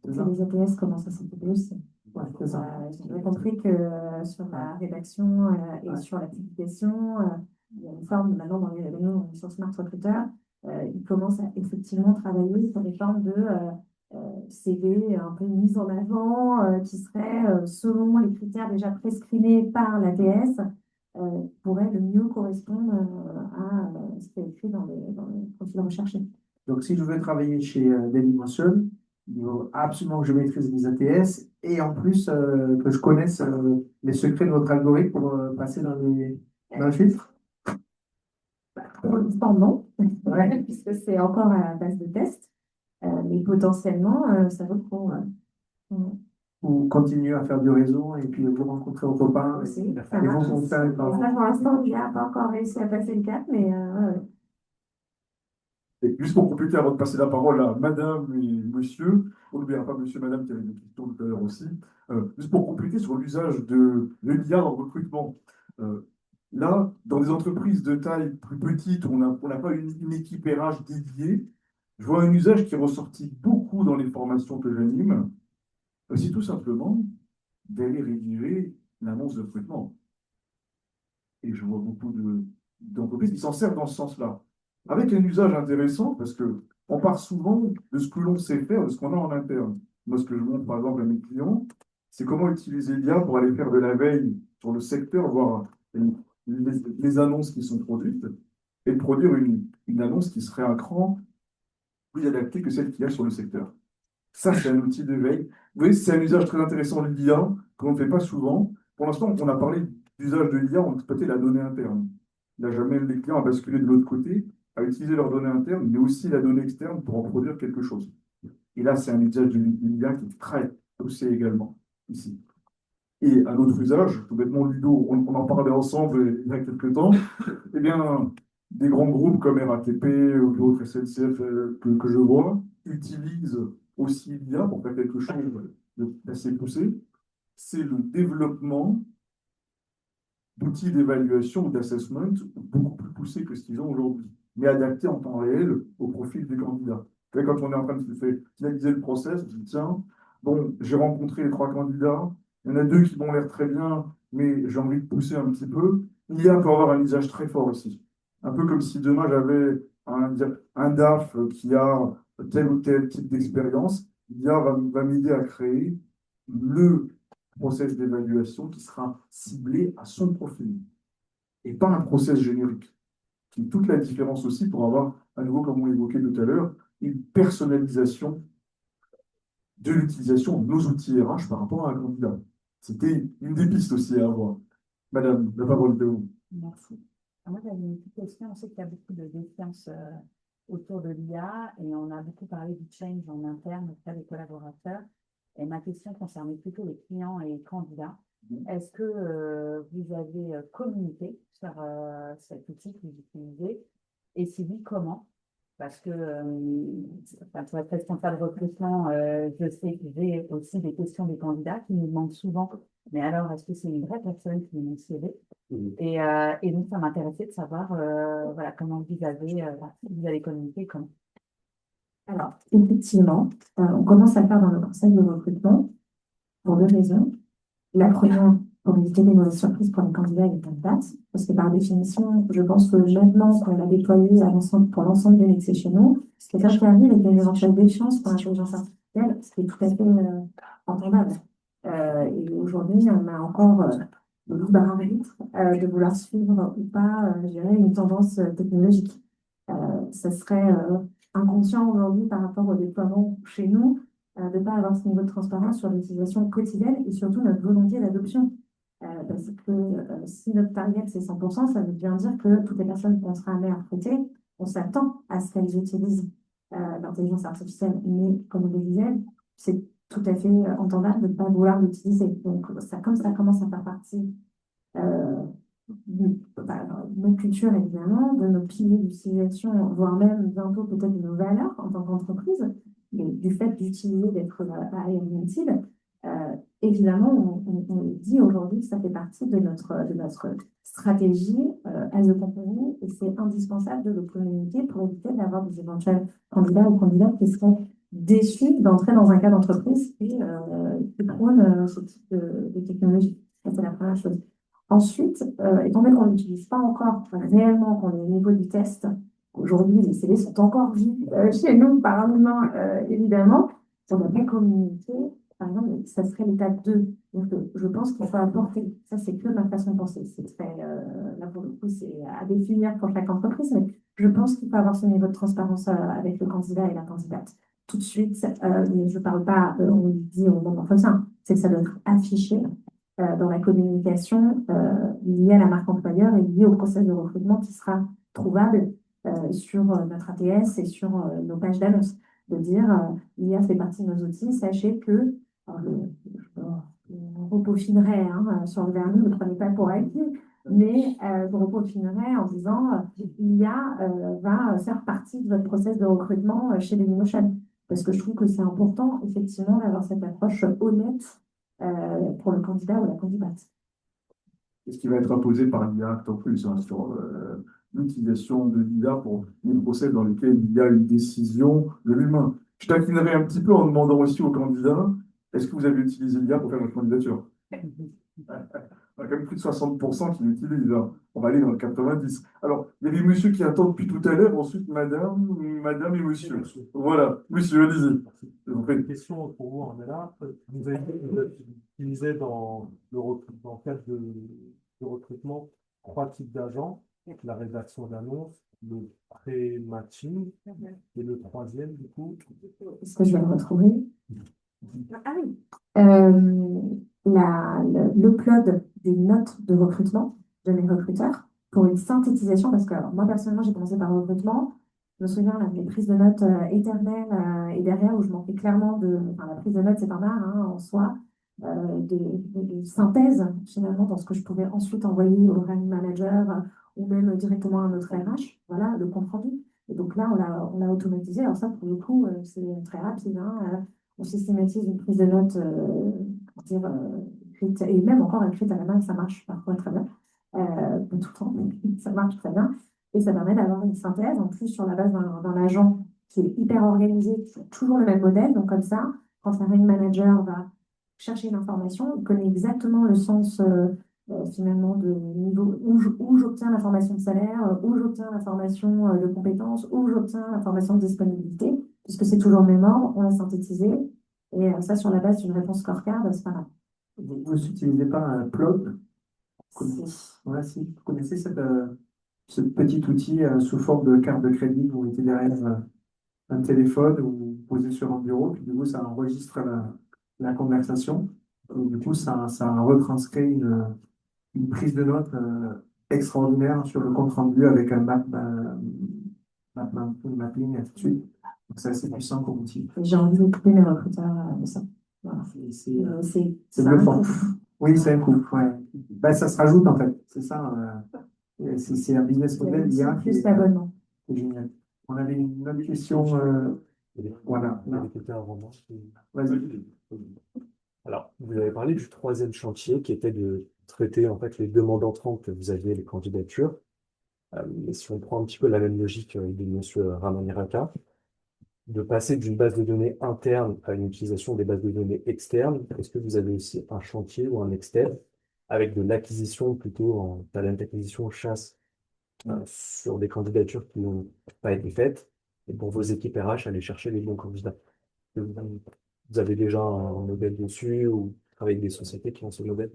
Les ATS commencent à s'occuper aussi. Ouais, c'est ça. J'ai compris que sur la rédaction et sur la publication, il y a une forme, maintenant dans les réunions sur Smart Recruiter, ils commencent à effectivement travailler sur des formes de CV un peu mise en avant qui seraient, selon les critères déjà prescreenés par l'ATS, pourraient le mieux correspondre à ce qui est écrit dans les profils recherchés. Donc, si je veux travailler chez Dailymotion, il faut absolument que je maîtrise les ATS et en plus que je connaisse les secrets de votre algorithme pour passer dans Dans le filtre? Pour l'instant, non, Ouais. puisque c'est encore à la base de test. Mais potentiellement, ça vaut le coup. Mm. Ou continuer à faire du réseau et puis vous rencontrer vos copains Aussi, ça et marche vous aussi. faire Et ça, pour l'instant, il n'a pas encore réussi à passer le cap, mais ouais. Et juste pour compléter, avant de passer la parole à madame et monsieur, on n'oubliera pas monsieur, madame qui avait des questions tout à l'heure aussi, juste pour compléter sur l'usage de l'IA dans le recrutement. Euh, Là, dans des entreprises de taille plus petite, où on n'a pas une équipe RH dédiée, je vois un usage qui est ressorti beaucoup dans les formations que j'anime, c'est tout simplement d'aller rédiger l'annonce de recrutement. Et je vois beaucoup d'entreprises qui s'en servent dans ce sens-là, avec un usage intéressant, parce que on part souvent de ce que l'on sait faire, de ce qu'on a en interne. Moi, ce que je montre par exemple à mes clients, c'est comment utiliser l'IA pour aller faire de la veille sur le secteur, voir les annonces qui sont produites, et de produire une annonce qui serait un cran plus adaptée que celle qu'il y a sur le secteur. Ça, c'est un outil de veille. Vous voyez, c'est un usage très intéressant de l'IA qu'on ne fait pas souvent. Pour l'instant, on a parlé d'usage de l'IA, on exploitait la donnée interne. Là, jamais les clients à basculer de l'autre côté, à utiliser leurs données internes, mais aussi la donnée externe pour en produire quelque chose. Et là, c'est un usage de l'IA qui est très poussé également ici. Et un autre usage, tout bêtement, Ludo, on en parlait ensemble il y a quelques temps, eh bien, des grands groupes comme RATP ou d'autres SNCF que je vois utilisent aussi l'IA pour faire quelque chose d'assez poussé. C'est le développement d'outils d'évaluation ou d'assessment beaucoup plus poussés que ce qu'ils ont aujourd'hui, mais adaptés en temps réel au profil des candidats. Et quand on est en train de finaliser le process, on se dit, tiens, bon, j'ai rencontré les 3 candidats, il y en a 2 qui m'ont l'air très bien, mais j'ai envie de pousser un petit peu. L'IA peut avoir un usage très fort aussi. Un peu comme si demain j'avais un DAF qui a tel ou tel type d'expérience, l'IA va m'aider à créer le process d'évaluation qui sera ciblé à son profil et pas un process générique. Qui est toute la différence aussi pour avoir, à nouveau, comme on l'évoquait tout à l'heure, une personnalisation de l'utilisation de nos outils RH par rapport à un candidat. C'était une des pistes aussi à avoir. Madame, la parole de vous. Merci. Moi, j'avais une petite question. On sait qu'il y a beaucoup de défiance autour de l'IA et on a beaucoup parlé du change en interne auprès des collaborateurs. Et ma question concernait plutôt les clients et les candidats. Est-ce que vous avez communiqué sur cet outil que vous utilisez? Et si oui, comment? Parce que pour être responsable de recrutement, je sais que j'ai aussi des questions des candidats qui nous demandent souvent, mais alors, est-ce que c'est une vraie personne qui est mon CV? Et donc, ça m'intéressait de savoir voilà, comment vous allez communiquer, comment. Alors, effectivement, on commence à le faire dans le conseil de recrutement pour 2 raisons. La première, pour éviter des mauvaises surprises pour les candidats et les candidates, parce que par définition, je pense que maintenant qu'on l'a déployé pour l'ensemble des métiers chez nous, quelqu'un qui arrive avec des éventuelles défiances pour l'intelligence artificielle, ce qui est tout à fait entendable. Et aujourd'hui, on a encore le libre arbitre de vouloir suivre ou pas, je dirais, une tendance technologique. Ça serait inconscient aujourd'hui par rapport au déploiement chez nous de ne pas avoir ce niveau de transparence sur l'utilisation quotidienne et surtout notre volonté d'adoption. Parce que si notre target c'est 100%, ça veut bien dire que toutes les personnes qu'on sera amenées à recruter, on s'attend à ce qu'elles utilisent l'intelligence artificielle. Mais comme on le disait, c'est tout à fait entendable de ne pas vouloir l'utiliser. Donc comme ça commence à faire partie de notre culture évidemment, de nos piliers d'utilisation, voire même bientôt peut-être de nos valeurs en tant qu'entreprise, mais du fait d'utiliser, d'être AI-native, évidemment, on le dit aujourd'hui, ça fait partie de notre stratégie as a company et c'est indispensable de le communiquer pour éviter d'avoir des éventuels candidats ou candidates qui seraient déçus d'entrer dans un cas d'entreprise qui prône ce type de technologie. Ça, c'est la première chose. Ensuite, étant donné qu'on n'utilise pas encore réellement, qu'on est au niveau du test, aujourd'hui, les CV sont encore vus chez nous par un humain, évidemment. On n'a pas communiqué, par exemple, ça serait l'étape 2. Donc, je pense qu'il faut apporter, ça c'est que ma façon de penser, c'est très, là pour le coup, c'est à définir pour chaque entreprise, mais je pense qu'il faut avoir ce niveau de transparence avec le candidat et la candidate. Tout de suite, mais je ne parle pas, on dit au moment comme ça, c'est que ça doit être affiché. dans la communication liée à la marque employeur et liée au process de recrutement qui sera trouvable sur notre ATS et sur nos pages d'annonce. De dire, l'IA fait partie de nos outils, sachez que, alors, je repeaufinerai sur le vernis, ne prenez pas pour acquis, mais je repeaufinerai en disant, l'IA va faire partie de votre process de recrutement chez Dailymotion. Parce que je trouve que c'est important, effectivement, d'avoir cette approche honnête pour le candidat ou la candidate. Et ce qui va être imposé par l'IA en plus sur l'utilisation de l'IA pour les procès dans lesquels il y a une décision de l'humain. Je taquinerai un petit peu en demandant aussi aux candidats, est-ce que vous avez utilisé l'IA pour faire votre candidature? Il y a quand même plus de 60% qui l'utilisent, hein. On va aller dans le 90. Alors, il y avait monsieur qui attend depuis tout à l'heure, ensuite madame et monsieur. Voilà, monsieur, allez-y. Je vous prie. Une question pour vous, Ornella. Vous avez utilisé dans dans le cadre de recrutement 3 types d'agents, la rédaction d'annonces, le pré-matching et le troisième, du coup. Est-ce que je vais le retrouver? Ah oui. L'upload des notes de recrutement de mes recruteurs pour une synthétisation, parce que alors, moi personnellement j'ai commencé par le recrutement. Je me souviens là, des prises de notes éternelles et derrière où je manquais clairement enfin, la prise de notes c'est pas mal en soi, de synthèse finalement dans ce que je pouvais ensuite envoyer au hiring manager ou même directement à notre RH, voilà, le compte rendu. Et donc là on l'a automatisé. Alors ça pour le coup c'est très rapide. On systématise une prise de notes écrite, et même encore écrite à la main, ça marche parfois très bien. Pas tout le temps, mais ça marche très bien. Et ça permet d'avoir une synthèse, en plus sur la base d'un agent qui est hyper organisé, qui a toujours le même modèle. Donc comme ça, quand un hiring manager va chercher une information, il connaît exactement le sens finalement de niveau où j'obtiens l'information de salaire, où j'obtiens l'information de compétences, où j'obtiens l'information de disponibilité, puisque c'est toujours le même ordre, on l'a synthétisé. Et ça, sur la base d'une réponse scorecard, c'est pas mal. Vous n'utilisez pas un Plod? Ouais, si. Vous connaissez ce petit outil sous forme de carte de crédit que vous mettez derrière un téléphone ou vous posez sur un bureau, puis du coup, ça enregistre la conversation. Et du coup, ça retranscrit une prise de notes extraordinaire sur le compte rendu avec un mapping, et ainsi de suite. Donc, c'est assez puissant comme outil. J'ai envie d'écouter mes recruteurs de ça. Voilà. C'est bluffant. Oui, c'est un coût. Ouais. Ben, ça se rajoute en fait. C'est ça. C'est un business model bien Plus l'abonnement. qui est génial. On avait une autre question. Voilà. Il y avait quelqu'un avant moi. Vas-y. Alors, vous avez parlé du troisième chantier qui était de traiter en fait les demandes entrantes que vous aviez, les candidatures. Mais si on prend un petit peu la même logique de monsieur Ramaniraka, de passer d'une base de données interne à une utilisation des bases de données externes, est-ce que vous avez aussi un chantier ou un externe avec de l'acquisition plutôt en talent acquisition chasse sur des candidatures qui n'ont pas été faites et pour vos équipes RH aller chercher les bons candidats? Vous avez déjà un modèle dessus ou travaillez avec des sociétés qui ont ce modèle?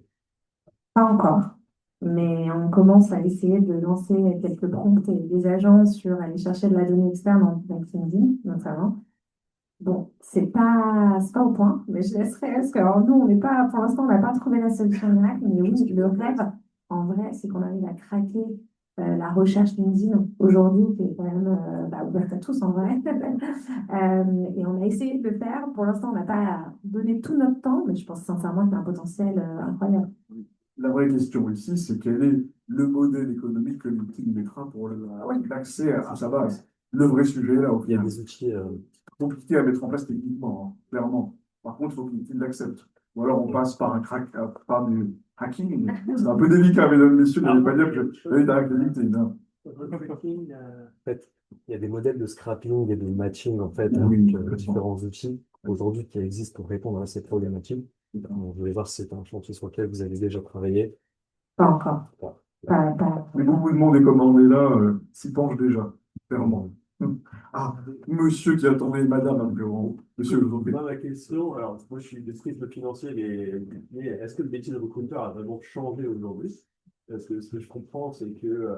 Pas encore, mais on commence à essayer de lancer quelques prompts et des agences sur aller chercher de la donnée externe en LinkedIn, notamment. Bon, c'est pas au point, mais je laisserai, parce que alors, nous, on n'est pas, pour l'instant, on n'a pas trouvé la solution miracle, mais oui, le rêve, en vrai, c'est qu'on arrive à craquer la recherche LinkedIn aujourd'hui, qui est quand même ouverte à tous en vrai. Et on a essayé de le faire. Pour l'instant, on n'a pas donné tout notre temps, mais je pense sincèrement qu'il y a un potentiel incroyable. La vraie question ici, c'est quel est le modèle économique que LinkedIn mettra pour l'accès à sa base. Le vrai sujet là, au Il y a final. des outils. Compliqué à mettre en place techniquement, hein, clairement. Par contre, il faut que LinkedIn l'accepte. Ou alors on passe par par du hacking. C'est un peu délicat, mesdames, messieurs, n'allez pas dire que j'allais direct de LinkedIn. Hein. En fait, il y a des modèles de scrapping et de matching en fait, Oui, avec différents outils aujourd'hui qui existent pour répondre à ces problématiques. On voulait voir si c'est un chantier sur lequel vous avez déjà travaillé. Pas encore. Voilà. Mais vous vous demandez comment on est là, s'y penche déjà, clairement. Ah, monsieur qui attendait madame un peu en haut. Monsieur, je vous en prie. Moi, ma question, alors moi je suis spécialiste financier, mais est-ce que le métier de recruteur a vraiment changé aujourd'hui? Parce que ce que je comprends, c'est que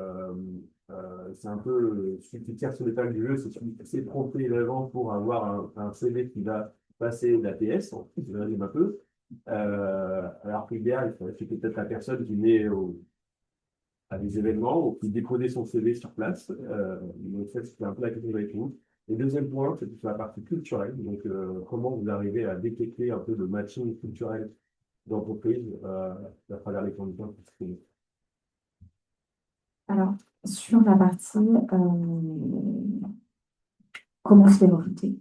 c'est un peu celui qui tire sur les du jeu, c'est celui qui sait prompter l'agent pour avoir un CV qui va passer l'ATS, je résume un peu. Alors que l'idéal, c'est peut-être la personne qui naît à des événements ou qui déposait son CV sur place. Donc ça, c'était un peu la question avec vous. Et deuxième point, c'est sur la partie culturelle. Donc, comment vous arrivez à détecter un peu le matching culturel d'entreprise à travers les candidats qui se trouvent. Alors, sur la partie comment se fait recruter,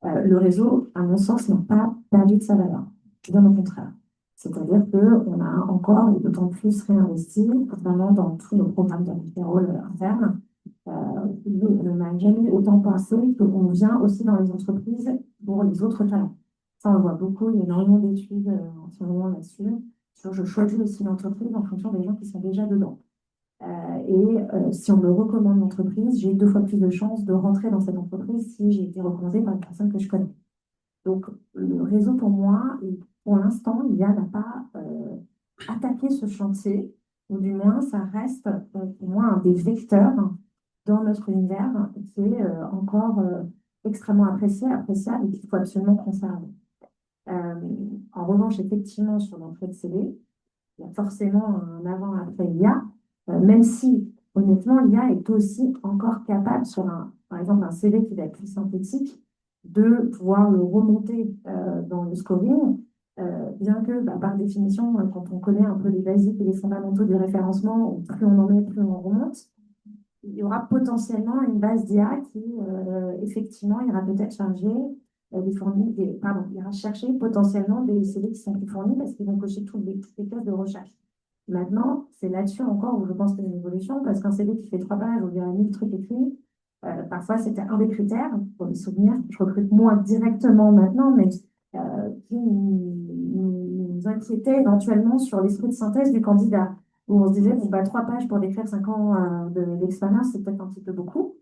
le réseau, à mon sens, n'a pas perdu de sa valeur. Bien au contraire. C'est-à-dire qu'on a encore et d'autant plus réinvesti, notamment dans tous nos programmes de référol internes. On n'a jamais autant pensé qu'on vient aussi dans les entreprises pour les autres talents. Ça, on le voit beaucoup, il y a énormément d'études en ce moment là-dessus. Je choisis aussi l'entreprise en fonction des gens qui sont déjà dedans. Si on me recommande l'entreprise, j'ai 2 fois plus de chances de rentrer dans cette entreprise si j'ai été recommandée par une personne que je connais. Donc, le réseau, pour moi, pour l'instant, l'IA n'a pas attaqué ce chantier, ou du moins, ça reste pour moi un des vecteurs dans notre univers qui est encore extrêmement appréciable et qu'il faut absolument conserver. En revanche, effectivement, sur l'entrée de CV, il y a forcément un avant-après l'IA, même si, honnêtement, l'IA est aussi encore capable, sur par exemple, un CV qui va être plus synthétique, de pouvoir le remonter dans le scoring, bien que, par définition, quand on connaît un peu les basiques et les fondamentaux du référencement, plus on en met, plus on remonte, il y aura potentiellement une base d'IA qui, effectivement, ira peut-être charger ira chercher potentiellement des CV qui sont plus fournis parce qu'ils vont cocher toutes les cases de recherche. Maintenant, c'est là-dessus encore où je pense qu'il y a une évolution, parce qu'un CV qui fait 3 pages, on dirait 1000 trucs écrits, parfois c'était un des critères, pour les souvenirs, je recrute moins directement maintenant, mais qui nous inquiétait éventuellement sur l'esprit de synthèse du candidat, où on se disait, 3 pages pour décrire 5 ans d'expérience, c'est peut-être un petit peu beaucoup.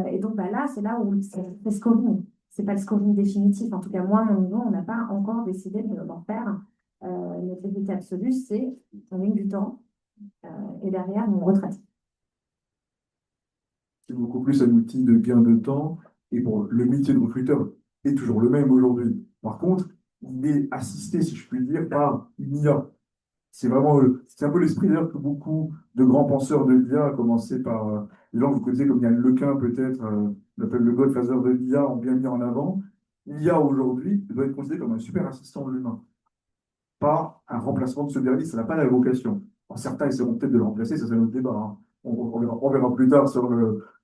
Et donc là, c'est là où c'est scoring. C'est pas le scoring définitif. En tout cas, moi, à mon niveau, on n'a pas encore décidé d'en faire. Notre vérité absolue, c'est on gagne du temps et derrière, on retraite. C'est beaucoup plus un outil de gain de temps. Et bon, le métier de recruteur est toujours le même aujourd'hui. Par contre, il est assisté, si je puis dire, par une IA. C'est vraiment, c'est un peu l'esprit d'ailleurs que beaucoup de grands penseurs de l'IA, à commencer par les gens que vous connaissez comme Yann Lequin peut-être, on appelle le godfather de l'IA, ont bien mis en avant. L'IA aujourd'hui doit être considérée comme un super assistant de l'humain, pas un remplacement de ce dernier, ça n'a pas la vocation. Alors, certains essaieront peut-être de le remplacer, ça c'est notre débat, hein. On verra plus tard sur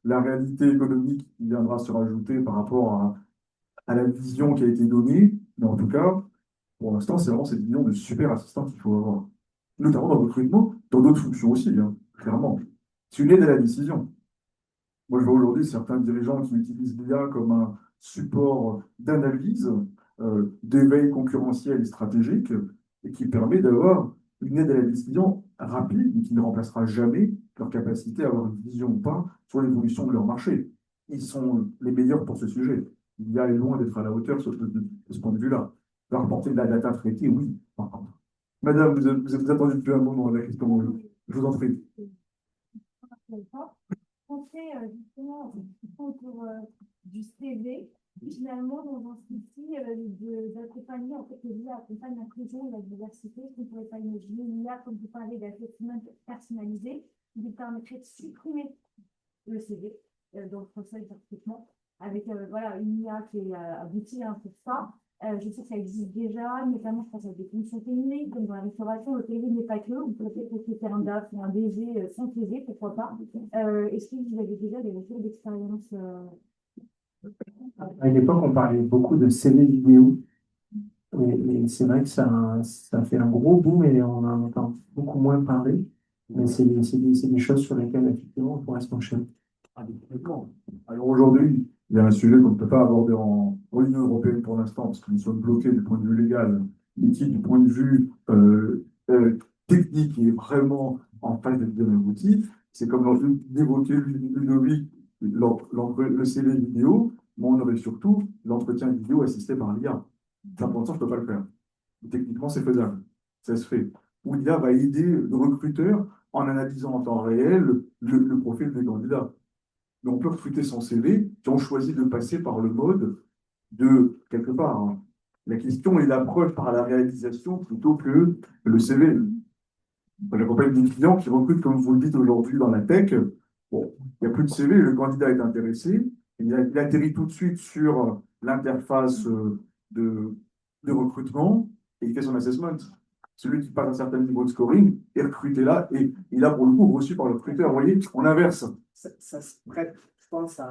la réalité économique qui viendra se rajouter par rapport à la vision qui a été donnée. Mais en tout cas, pour l'instant, c'est vraiment cette vision de super assistant qu'il faut avoir. Notamment dans le recrutement, dans d'autres fonctions aussi, hein, clairement. C'est une aide à la décision. Moi, je vois aujourd'hui certains dirigeants qui utilisent l'IA comme un support d'analyse, d'éveil concurrentiel et stratégique, et qui permet d'avoir une aide à la décision rapide, mais qui ne remplacera jamais leur capacité à avoir une vision ou pas sur l'évolution de leur marché. Ils sont les meilleurs pour ce sujet. L'IA est loin d'être à la hauteur de ce point de vue-là. Va rapporter de la data traitée, oui, par contre. Madame, vous êtes attendu depuis un moment, la question, je vous en prie. On fait justement autour du CV, finalement, dans un souci d'accompagner, en fait, l'IA accompagne l'inclusion et la diversité, qu'on ne pourrait pas imaginer. L'IA, comme vous parlez d'assessment personnalisé, il permettrait de supprimer le CV dans le processus de recrutement, avec une IA qui est aboutie pour ça. Je sais que ça existe déjà, notamment je pense à des fonctions féminines, comme dans la restauration, le CV n'est pas que, on peut peut-être recruter un DAF ou un DG sans CV, pourquoi pas. Est-ce que vous avez déjà des retours d'expérience À l'époque, on parlait beaucoup de CV vidéo. Et c'est vrai que ça fait un gros boom et on en entend beaucoup moins parler. Mais c'est des choses sur lesquelles, effectivement, on pourrait se pencher. Ah, complètement. Alors aujourd'hui, il y a un sujet qu'on ne peut pas aborder en Union européenne pour l'instant, parce que nous sommes bloqués du point de vue légal, mais qui, du point de vue technique, est vraiment en phase d'être bien abouti. C'est comme d'évoquer Ludovic, le CV vidéo, mais on aurait surtout l'entretien vidéo assisté par l'IA. Ça, pour l'instant, je ne peux pas le faire. Techniquement, c'est faisable. Ça se fait. Où l'IA va aider le recruteur en analysant en temps réel le profil des candidats. Mais on peut recruter son CV si on choisit de passer par le mode de, quelque part, hein, La question est l'approche par la réalisation plutôt que le CV. Moi, j'accompagne des clients qui recrutent, comme vous le dites aujourd'hui, dans la tech. Bon, il n'y a plus de CV, le candidat est intéressé. Il atterrit tout de suite sur l'interface de recrutement et il fait son assessment. Celui qui passe un certain niveau de scoring est recruté là et il a pour le coup reçu par le recruteur. Vous voyez, on inverse. Ça se prête, je pense,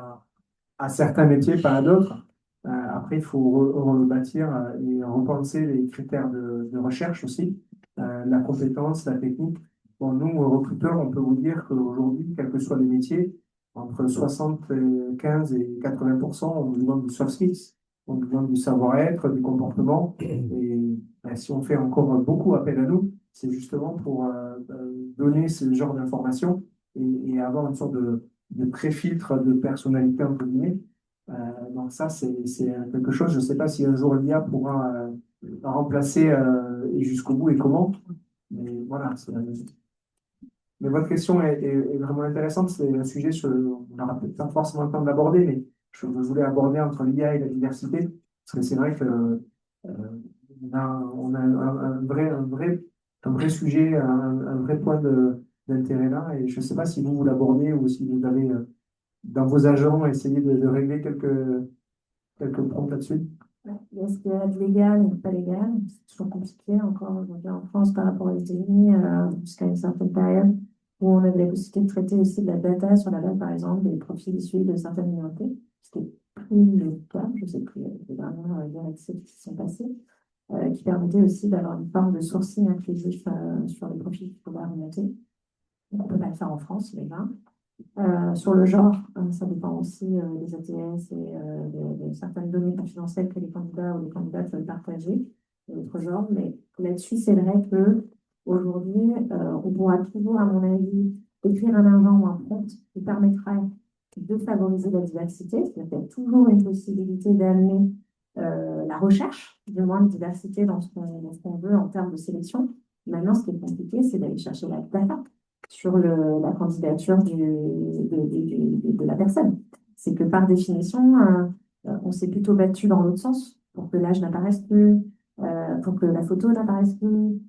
à certains métiers, pas à d'autres. Après, il faut rebâtir et repenser les critères de recherche aussi, la compétence, la technique. Bon, nous, recruteurs, on peut vous dire qu'aujourd'hui, quels que soient les métiers, entre 75 et 80%, on nous demande du soft skills, on nous demande du savoir-être, du comportement. Et si on fait encore beaucoup appel à nous, c'est justement pour donner ce genre d'informations et avoir une sorte de pré-filtre de personnalité, entre guillemets. Donc ça, c'est quelque chose, je ne sais pas si un jour l'IA pourra remplacer et jusqu'au bout et comment. Mais voilà. Mais votre question est vraiment intéressante. C'est un sujet sur on n'aura peut-être pas forcément le temps d'aborder, mais je voulais aborder entre l'IA et la diversité. Parce que c'est vrai que on a un vrai sujet, un vrai point d'intérêt là. Et je ne sais pas si vous l'abordez ou si vous avez dans vos agents essayé de régler quelques prompts là-dessus. Ouais, il y a ce qu'il y a de légal et de pas légal. C'est toujours compliqué encore aujourd'hui en France par rapport aux États-Unis jusqu'à une certaine période où on avait la possibilité de traiter aussi de la data sur la base, par exemple, des profils issus de certaines minorités, ce qui n'est plus le cas. Je sais plus les dernières directives qui sont passées, qui permettaient aussi d'avoir une forme de sourcing inclusif sur les profils qui pouvaient remonter. Donc, on ne peut pas le faire en France, mais là. Sur le genre, ça dépend aussi des ATS et de certaines données confidentielles que les candidats ou les candidates veulent partager, et autres genres. Mais là-dessus, c'est vrai que aujourd'hui, on pourra toujours, à mon avis, écrire un agent ou un prompt qui permettra de favoriser la diversité. C'est-à-dire qu'il y a toujours une possibilité d'amener la recherche, du moins de diversité dans ce qu'on veut en termes de sélection. Maintenant, ce qui est compliqué, c'est d'aller chercher la data sur la candidature de la personne. C'est que par définition, on s'est plutôt battu dans l'autre sens pour que l'âge n'apparaisse plus, pour que la photo n'apparaisse plus.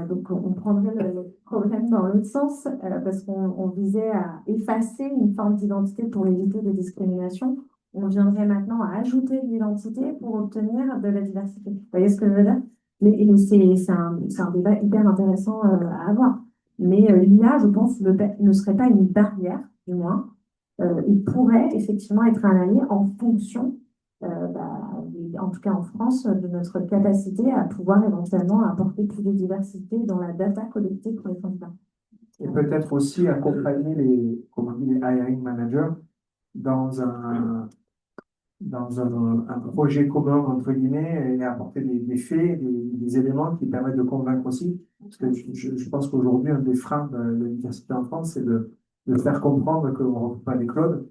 Donc on prendrait le problème dans l'autre sens parce qu'on visait à effacer une forme d'identité pour éviter des discriminations. On viendrait maintenant à ajouter de l'identité pour obtenir de la diversité. Vous voyez ce que je veux dire? Mais c'est un débat hyper intéressant à avoir. Mais l'IA, je pense, ne serait pas une barrière, du moins. Il pourrait effectivement être un allié en fonction, en tout cas en France, de notre capacité à pouvoir éventuellement apporter plus de diversité dans la data collectée pour les candidats. Et peut-être aussi accompagner les hiring managers dans un projet commun, entre guillemets, et apporter des faits, des éléments qui permettent de convaincre aussi. Parce que je pense qu'aujourd'hui, un des freins de l'université en France, c'est de faire comprendre qu'on ne recrute pas des clones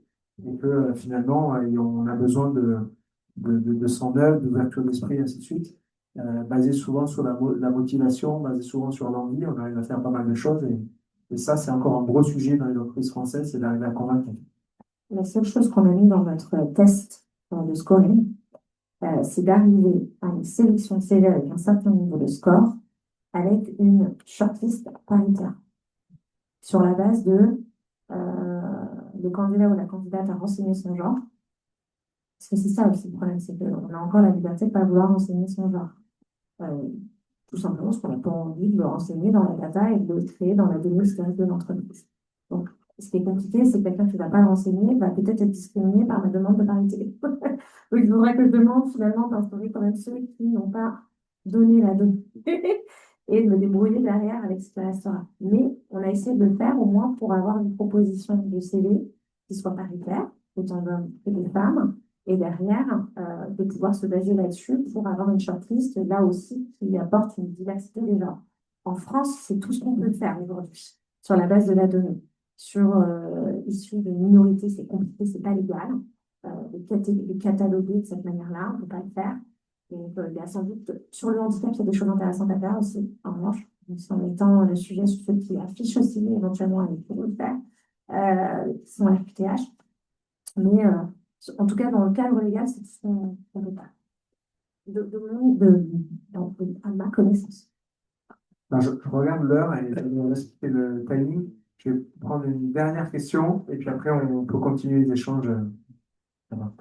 et que finalement, on a besoin de son œuvre, d'ouverture d'esprit, ainsi de suite, basé souvent sur la motivation, basé souvent sur l'envie. On arrive à faire pas mal de choses et ça, c'est encore un gros sujet dans les entreprises françaises, c'est d'arriver à convaincre. La seule chose qu'on a mis dans notre test de scoring, c'est d'arriver à une sélection de CV avec un certain niveau de score, avec une shortlist paritaire, sur la base de le candidat ou la candidate a renseigné son genre. Parce que c'est ça aussi le problème, c'est qu'on a encore la liberté de ne pas vouloir renseigner son genre. Tout simplement parce qu'on n'a pas envie de le renseigner dans la data et de le créer dans la donnée historique de l'entreprise. Donc, ce qui est compliqué, c'est que quelqu'un qui ne va pas le renseigner va peut-être être discriminé par la demande de parité. Donc, il faudrait que je demande finalement d'instaurer quand même ceux qui n'ont pas donné la donnée et de me débrouiller derrière avec ce qui restera. Mais on a essayé de le faire au moins pour avoir une proposition de CV qui soit paritaire, autant d'hommes que de femmes, et derrière, de pouvoir se baser là-dessus pour avoir une shortlist, là aussi, qui apporte une diversité des genres. En France, c'est tout ce qu'on peut faire aujourd'hui, sur la base de la donnée. Sur issus de minorités, c'est compliqué, c'est pas légal. Les cataloguer de cette manière-là, on ne peut pas le faire. Donc, il y a sans doute, sur le handicap, il y a des choses intéressantes à faire aussi, en revanche, en mettant le sujet sur ceux qui affichent aussi, éventuellement, avec qui le faire, qui sont RQTH. Mais en tout cas, dans le cadre légal, c'est tout ce qu'on peut faire. à ma connaissance. Ben, je regarde l'heure et je vais respecter le timing. Je vais prendre une dernière question et puis après on peut continuer les échanges. Ça va.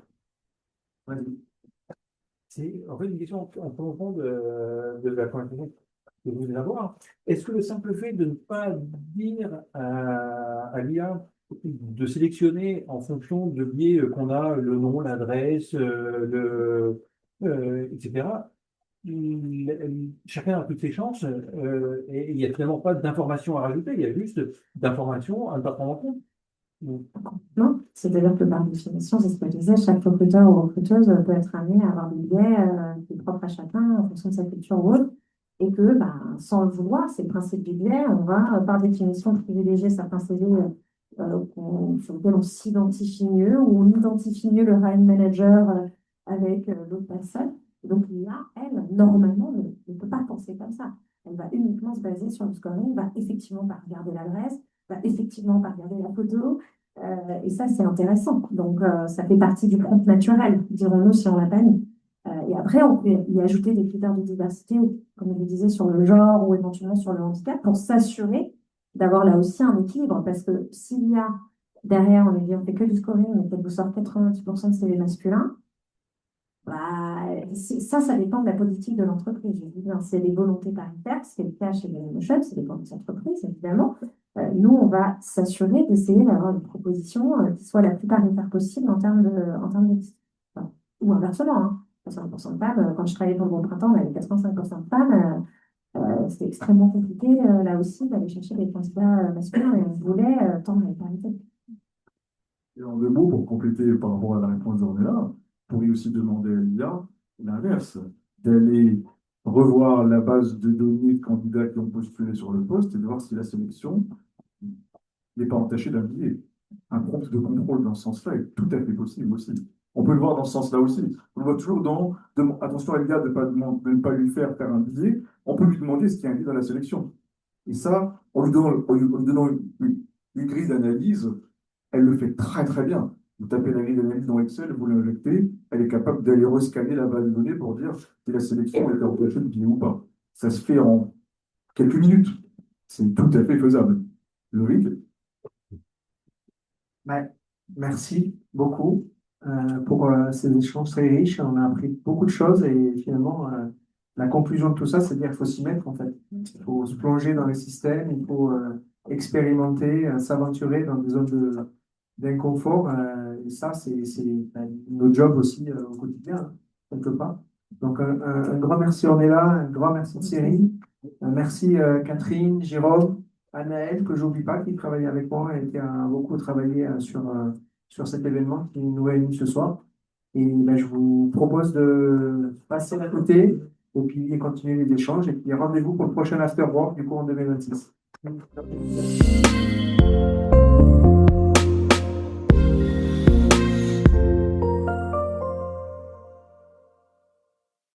Vas-y. C'est en fait une question en prolongement de la conversation que vous venez d'avoir. Est-ce que le simple fait de ne pas dire à l'IA de sélectionner en fonction de biais qu'on a, le nom, l'adresse, etc., chacun a toutes ses chances et il n'y a finalement pas d'informations à rajouter, il y a juste d'informations à ne pas prendre en compte. Non, c'est-à-dire que par définition, c'est ce que je disais, chaque recruteur ou recruteuse peut être amené à avoir des biais qui est propre à chacun en fonction de sa culture ou autre, et que sans le vouloir, c'est le principe du biais, on va par définition privilégier certains CV sur lesquels on s'identifie mieux, ou on identifie mieux le hiring manager avec d'autres personnes. Donc là, elle, normalement, ne peut pas penser comme ça. Elle va uniquement se baser sur le scoring, va effectivement pas regarder l'adresse, va effectivement pas regarder la photo. Et ça, c'est intéressant. Donc, ça fait partie du prompt naturel, dirons-nous, si on l'a pas mis. Et après, on peut y ajouter des critères de diversité, comme je le disais, sur le genre ou éventuellement sur le handicap, pour s'assurer d'avoir là aussi un équilibre. Parce que s'il y a derrière, on fait que du scoring, mais peut-être vous sort 90% de CV masculins, ça dépend de la politique de l'entreprise. Je dis bien, c'est les volontés paritaires, c'est le cas chez Dailymotion, ça dépend des entreprises, évidemment. Nous, on va s'assurer d'essayer d'avoir une proposition qui soit la plus paritaire possible en termes de enfin, ou inversement, hein. 60% de femmes, quand je travaillais pour le Bon Printemps, on avait 85% de femmes. C'était extrêmement compliqué, là aussi, d'aller chercher des candidats masculins et on voulait tendre à la parité. Et en deux mots, pour compléter par rapport à la réponse d'Ornella, on pourrait aussi demander à l'IA l'inverse, d'aller revoir la base de données de candidats qui ont postulé sur le poste et de voir si la sélection n'est pas entachée d'un biais. Un prompt de contrôle dans ce sens-là est tout à fait possible aussi. On peut le voir dans ce sens-là aussi. On le voit toujours attention à l'IA de ne pas lui faire un biais. On peut lui demander ce qu'il y a un biais dans la sélection. Et ça, en lui donnant une grille d'analyse, elle le fait très très bien. Vous tapez la grille d'analyse dans Excel, vous l'injectez, elle est capable d'aller rescanner la base de données pour dire si la sélection est empêchée de biais ou pas. Ça se fait en quelques minutes. C'est tout à fait faisable. Loïc? Ouais, merci beaucoup pour ces échanges très riches. On a appris beaucoup de choses et finalement, la conclusion de tout ça, c'est de dire qu'il faut s'y mettre en fait. Il faut se plonger dans les systèmes, il faut expérimenter, s'aventurer dans des zones d'inconfort. Et ça, c'est notre job aussi au quotidien, hein, quelque part. Donc, un grand merci Ornella, un grand merci Thierry, merci Catherine, Jérôme, Anaël, que j'oublie pas, qui travaille avec moi et qui a beaucoup travaillé sur cet événement qui nous réunit ce soir. Et ben, je vous propose de passer à côté et puis continuer les échanges. Et puis rendez-vous pour le prochain After Work, du coup en 2026.